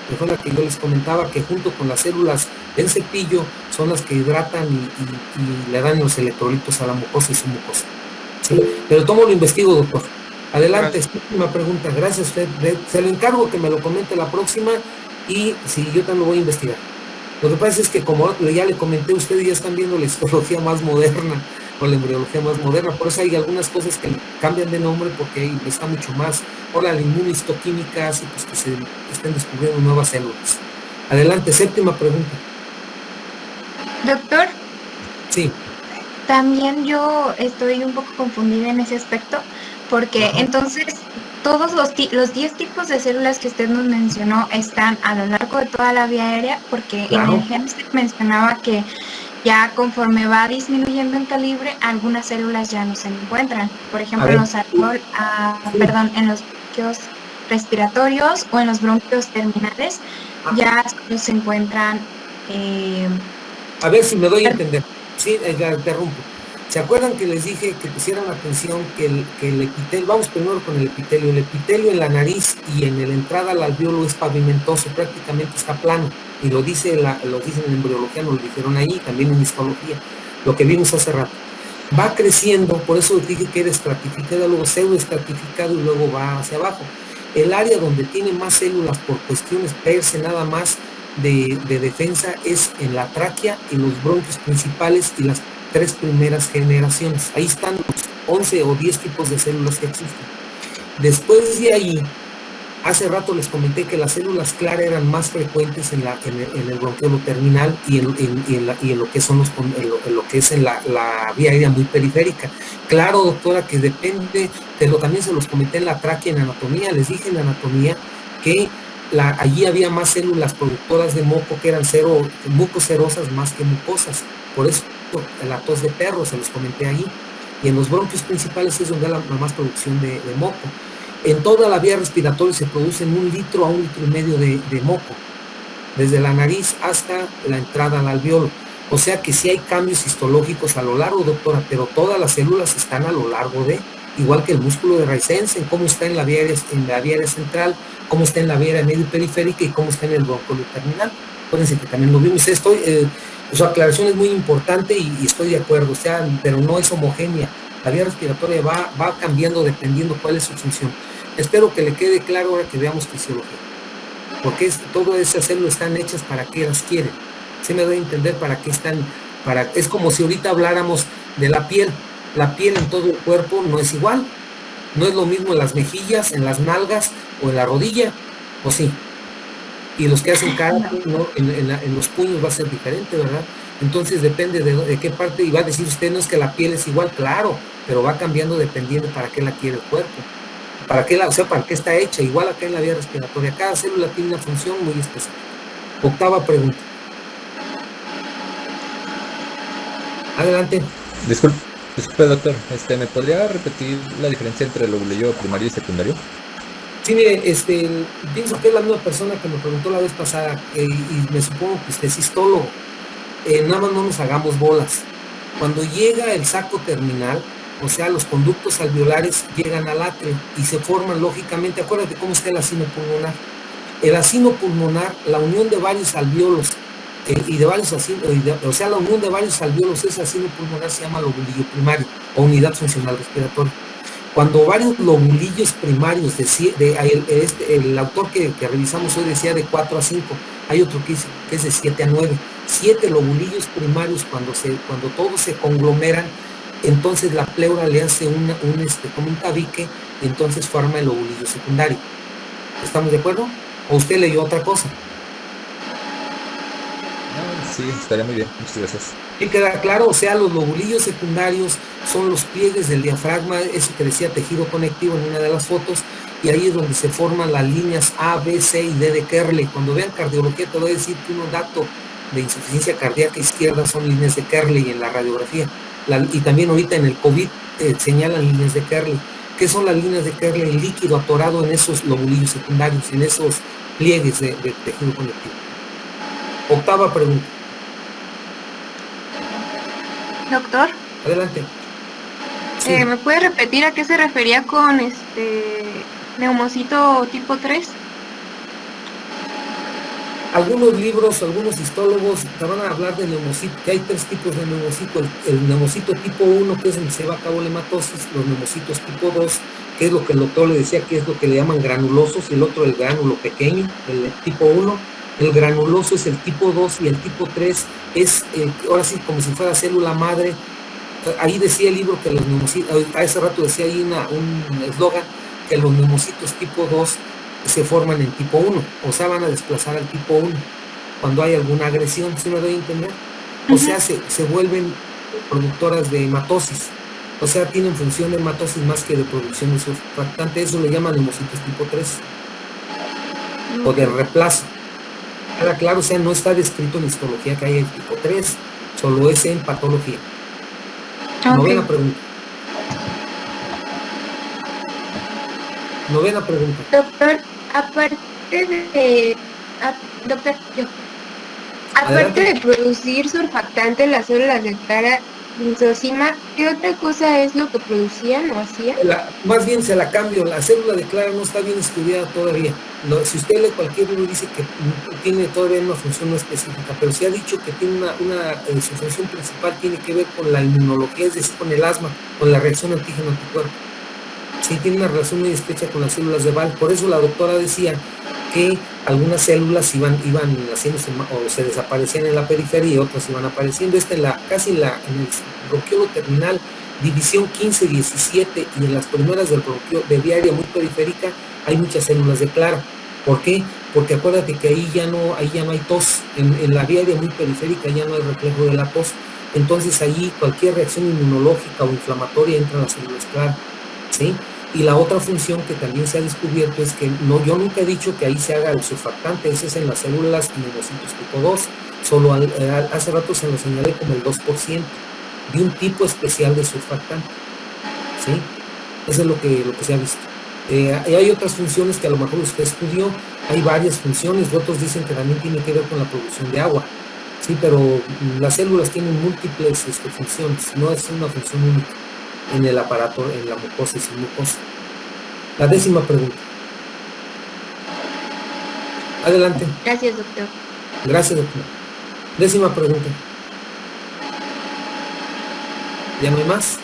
S1: que fue la que yo les comentaba, que junto con las células del cepillo son las que hidratan y le dan los electrolitos a la mucosa y su mucosa. ¿Sí? Pero tomo lo investigo, doctor. Adelante, última pregunta. Gracias, Fred. Se lo encargo que me lo comente la próxima y si yo también lo voy a investigar. Lo que pasa es que, como ya le comenté, ustedes ya están viendo la histología más moderna o la embriología más moderna, por eso hay algunas cosas que cambian de nombre porque ahí está mucho más. Ahora la inmunistoquímica hace pues, que se estén descubriendo nuevas células. Adelante, séptima pregunta.
S7: Doctor,
S1: Sí.
S7: también yo estoy un poco confundida en ese aspecto, porque entonces todos los 10 tipos de células que usted nos mencionó están a lo largo de toda la vía aérea, porque
S1: Claro.
S7: en el gen usted mencionaba que ya conforme va disminuyendo en calibre, algunas células ya no se encuentran. Por ejemplo, en los en los bronquios respiratorios o en los bronquios terminales ya solo se encuentran.
S1: A ver si me doy a entender. Sí, la interrumpo. ¿Se acuerdan que les dije que pusieran atención que el epitelio, vamos primero con el epitelio en la nariz y en la entrada al alveolo es pavimentoso, prácticamente está plano, y lo dicen en embriología, nos lo dijeron ahí, también en histología, lo que vimos hace rato. Va creciendo, por eso dije que era estratificado, luego pseudoestratificado y luego va hacia abajo. El área donde tiene más células por cuestiones per se nada más de defensa es en la tráquea y los bronquios principales y las 3 primeras generaciones. Ahí están los 11 o 10 tipos de células que existen. Después de ahí, hace rato les comenté que las células claras eran más frecuentes en el bronquiolo terminal y en lo que son lo que es en la vía aérea muy periférica. Claro, doctora, que depende, pero también se los comenté en la tráquea, en anatomía, les dije en anatomía que allí había más células productoras de moco que eran mucoserosas más que mucosas. Por eso la tos de perro, se los comenté ahí. Y en los bronquios principales es donde hay la más producción de moco. En toda la vía respiratoria se producen 1 litro a 1,5 litros de moco, desde la nariz hasta la entrada al alveolo. O sea que sí hay cambios histológicos a lo largo, doctora, pero todas las células están a lo largo igual que el músculo de Reisensen, cómo está en la vía aérea central, cómo está en la vía aérea medio periférica y cómo está en el bronquiolo terminal. Acuérdense que también lo vimos. Su aclaración es muy importante y estoy de acuerdo, pero no es homogénea. La vía respiratoria va cambiando dependiendo cuál es su función. Espero que le quede claro ahora que veamos fisiología. Porque todas esas células están hechas para qué las quieren. ¿Sí me doy a entender para qué están? Es como si ahorita habláramos de la piel. La piel en todo el cuerpo no es igual. No es lo mismo en las mejillas, en las nalgas o en la rodilla, ¿o sí? Y los que hacen cara, ¿no? en los puños va a ser diferente, ¿verdad? Entonces depende de qué parte, y va a decir usted, no es que la piel es igual, claro, pero va cambiando dependiendo para qué la quiere el cuerpo, para qué está hecha, igual acá en la vía respiratoria, cada célula tiene una función muy específica. Octava pregunta. Adelante.
S9: Disculpe, doctor, ¿me podría repetir la diferencia entre el lobulillo primario y secundario?
S1: Sí, mire, pienso que es la misma persona que me preguntó la vez pasada, y me supongo que usted es histólogo. Nada más no nos hagamos bolas. Cuando llega el saco terminal, o sea, los conductos alveolares llegan al atreo y se forman lógicamente, acuérdate cómo está el acino pulmonar. El acino pulmonar, la unión de varios alveolos, y de varios la unión de varios alveolos, ese acino pulmonar se llama lobulillo primario o unidad funcional respiratoria. Cuando varios lobulillos primarios, el autor que revisamos hoy decía de 4 a 5, hay otro que es de 7 a 9. 7 lobulillos primarios, cuando todos se conglomeran, entonces la pleura le hace como un tabique, y entonces forma el lobulillo secundario. ¿Estamos de acuerdo? ¿O usted leyó otra cosa?
S9: No, sí, estaría muy bien. Muchas gracias.
S1: ¿Y queda claro? O sea, los lobulillos secundarios son los pliegues del diafragma, eso que decía tejido conectivo en una de las fotos, y ahí es donde se forman las líneas A, B, C y D de Kerley. Cuando vean cardiología te voy a decir que un dato de insuficiencia cardíaca izquierda son líneas de Kerley en la radiografía. Y también ahorita en el COVID señalan líneas de Kerley. ¿Qué son las líneas de Kerley? El líquido atorado en esos lobulillos secundarios, en esos pliegues de tejido conectivo. Octava pregunta.
S10: Doctor,
S1: Adelante. Sí.
S10: ¿me puede repetir a qué se refería con neumocito tipo 3?
S1: Algunos libros, algunos histólogos te van a hablar de neumocito, que hay 3 tipos de neumocito. El neumocito tipo 1, que es donde se va a cabo la hematosis, los neumocitos tipo 2, que es lo que el doctor le decía, que es lo que le llaman granulosos, y el otro el gránulo pequeño, el tipo 1. El granuloso es el tipo 2 y el tipo 3 es, ahora sí, como si fuera célula madre. Ahí decía el libro que los neumocitos, a ese rato decía ahí un eslogan, que los neumocitos tipo 2 se forman en tipo 1, o sea, van a desplazar al tipo 1 cuando hay alguna agresión, ¿sí me doy a entender? O sea, se vuelven productoras de hematosis, o sea, tienen función de hematosis más que de producción de surfactante, eso le llaman neumocitos tipo 3, o de reemplazo. Claro, o sea, no está descrito en histología que haya el tipo 3, solo es en patología. Novena pregunta. Novena pregunta.
S5: Doctor, aparte de... doctor, yo. Aparte
S1: Adelante.
S5: de producir surfactante en las células de Clara lizocima, ¿qué otra cosa es lo que producían o hacían?
S1: Más bien se la cambio, la célula de Clara no está bien estudiada todavía. Si usted lee cualquier libro dice que tiene todavía una función no específica, pero se ha dicho que tiene su función principal tiene que ver con la inmunología, es decir, con el asma, con la reacción antígeno-anticuerpo. Sí, tiene una relación muy estrecha con las células de Ball. Por eso la doctora decía que algunas células iban haciéndose o se desaparecían en la periferia y otras iban apareciendo. Casi en el bronquiolo terminal, división 15-17 y en las primeras del de área muy periférica hay muchas células de Clara. ¿Por qué? Porque acuérdate que ahí ya no hay tos. En la área muy periférica ya no hay reflejo de la tos. Entonces ahí cualquier reacción inmunológica o inflamatoria entra en las células Clara. ¿Sí? Y la otra función que también se ha descubierto es que yo nunca he dicho que ahí se haga el surfactante, ese es en las células neumocitos tipo 2, solo hace rato se lo señalé como el 2% de un tipo especial de surfactante, ¿sí? Eso es lo que se ha visto. Y hay otras funciones que a lo mejor usted estudió, hay varias funciones, otros dicen que también tiene que ver con la producción de agua, ¿sí? Pero las células tienen múltiples funciones, no es una función única en el aparato, en la mucosa y sin mucosa. La 10ª pregunta. Adelante.
S5: Gracias, doctor.
S1: Gracias, doctor. 10ª pregunta. ¿Ya no hay más?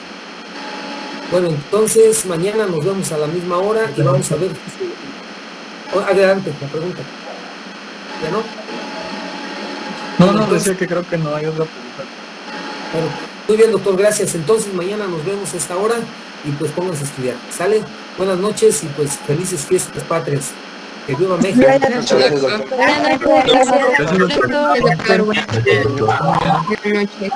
S1: Bueno, entonces mañana nos vemos a la misma hora y vamos a ver. Adelante, la pregunta. ¿Ya no?
S11: No, decía que creo que no hay otra pregunta.
S1: Bueno, muy bien, doctor, gracias. Entonces mañana nos vemos a esta hora y pues pónganse a estudiar. ¿Sale? Buenas noches y pues felices fiestas patrias. Que viva México.
S5: Buenas noches, doctor. Buenas noches.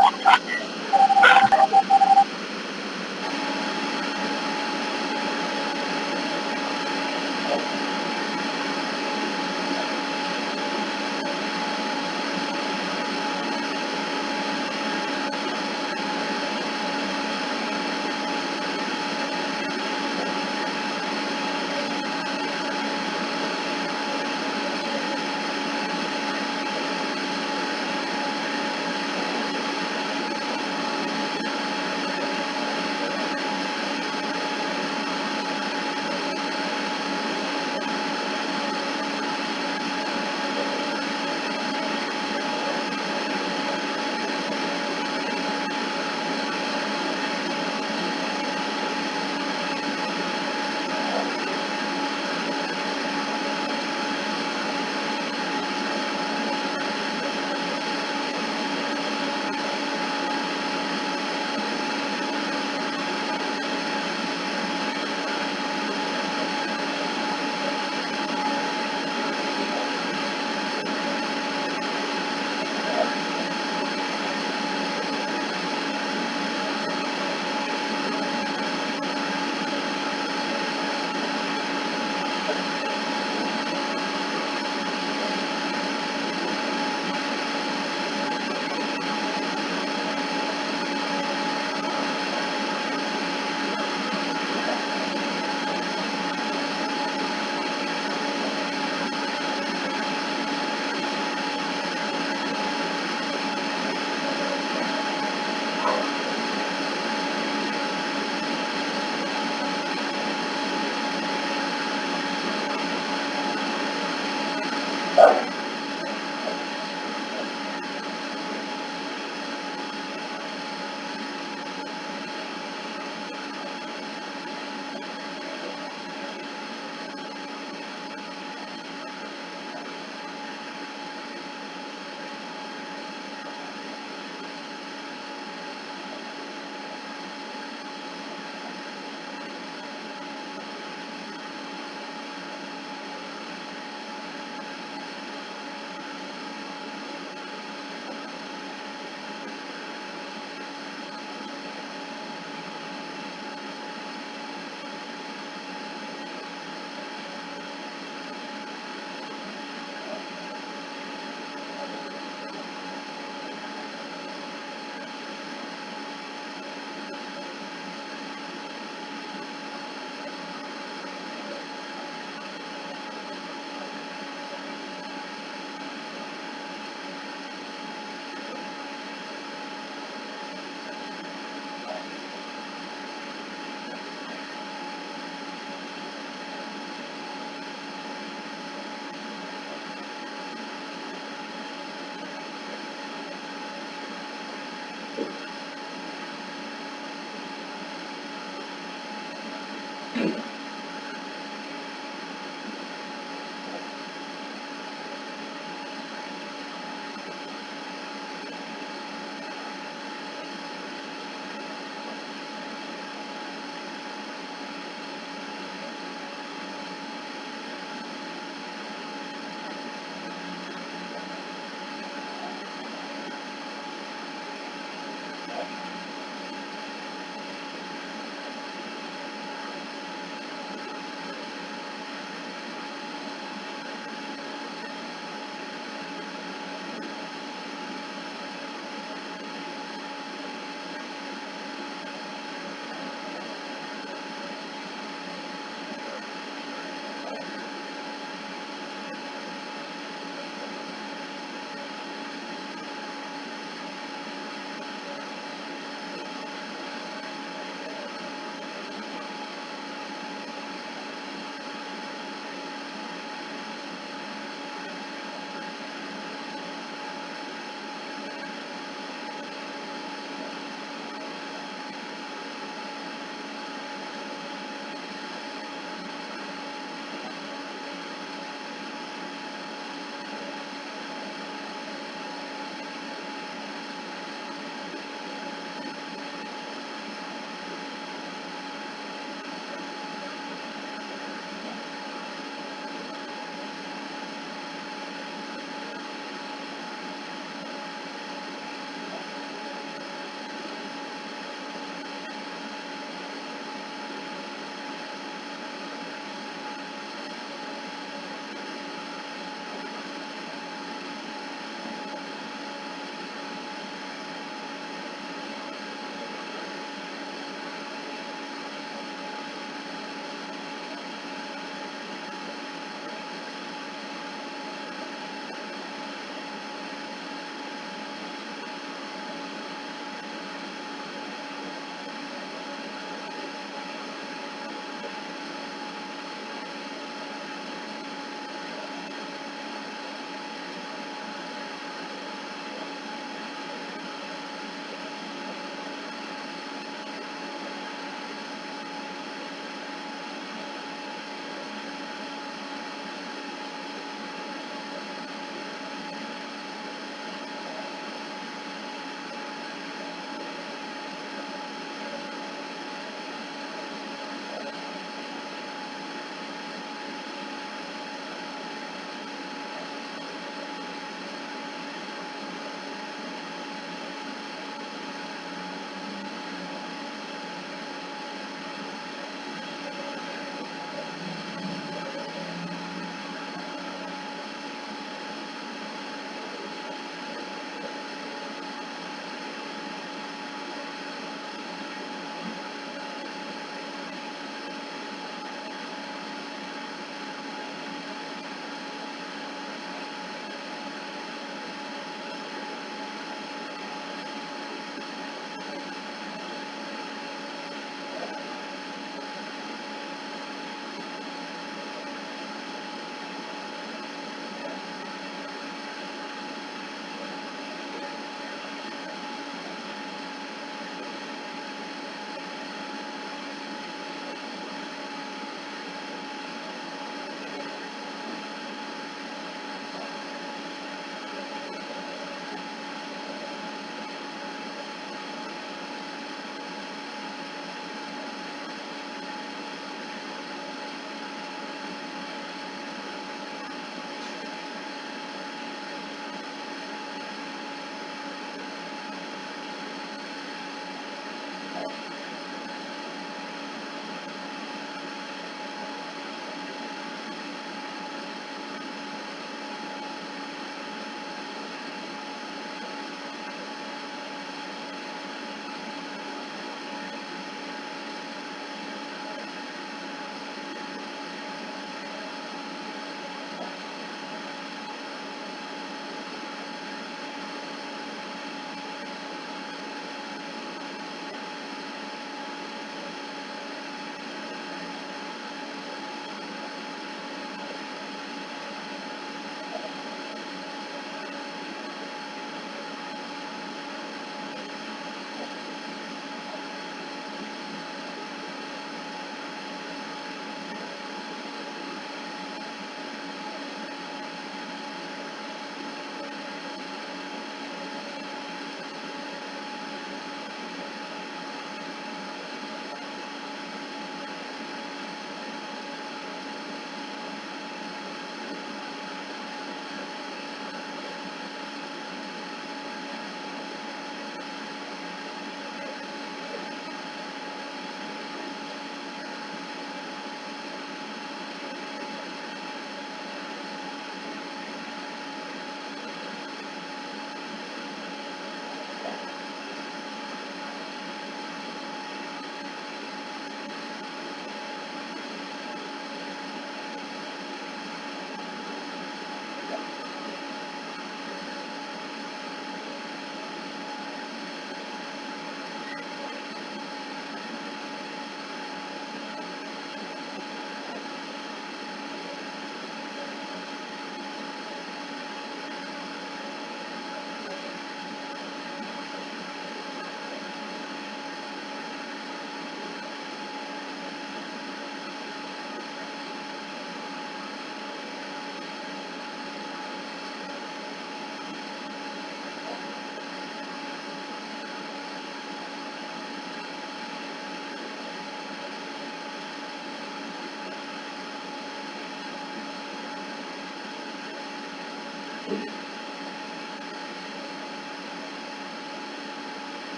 S5: Gracias.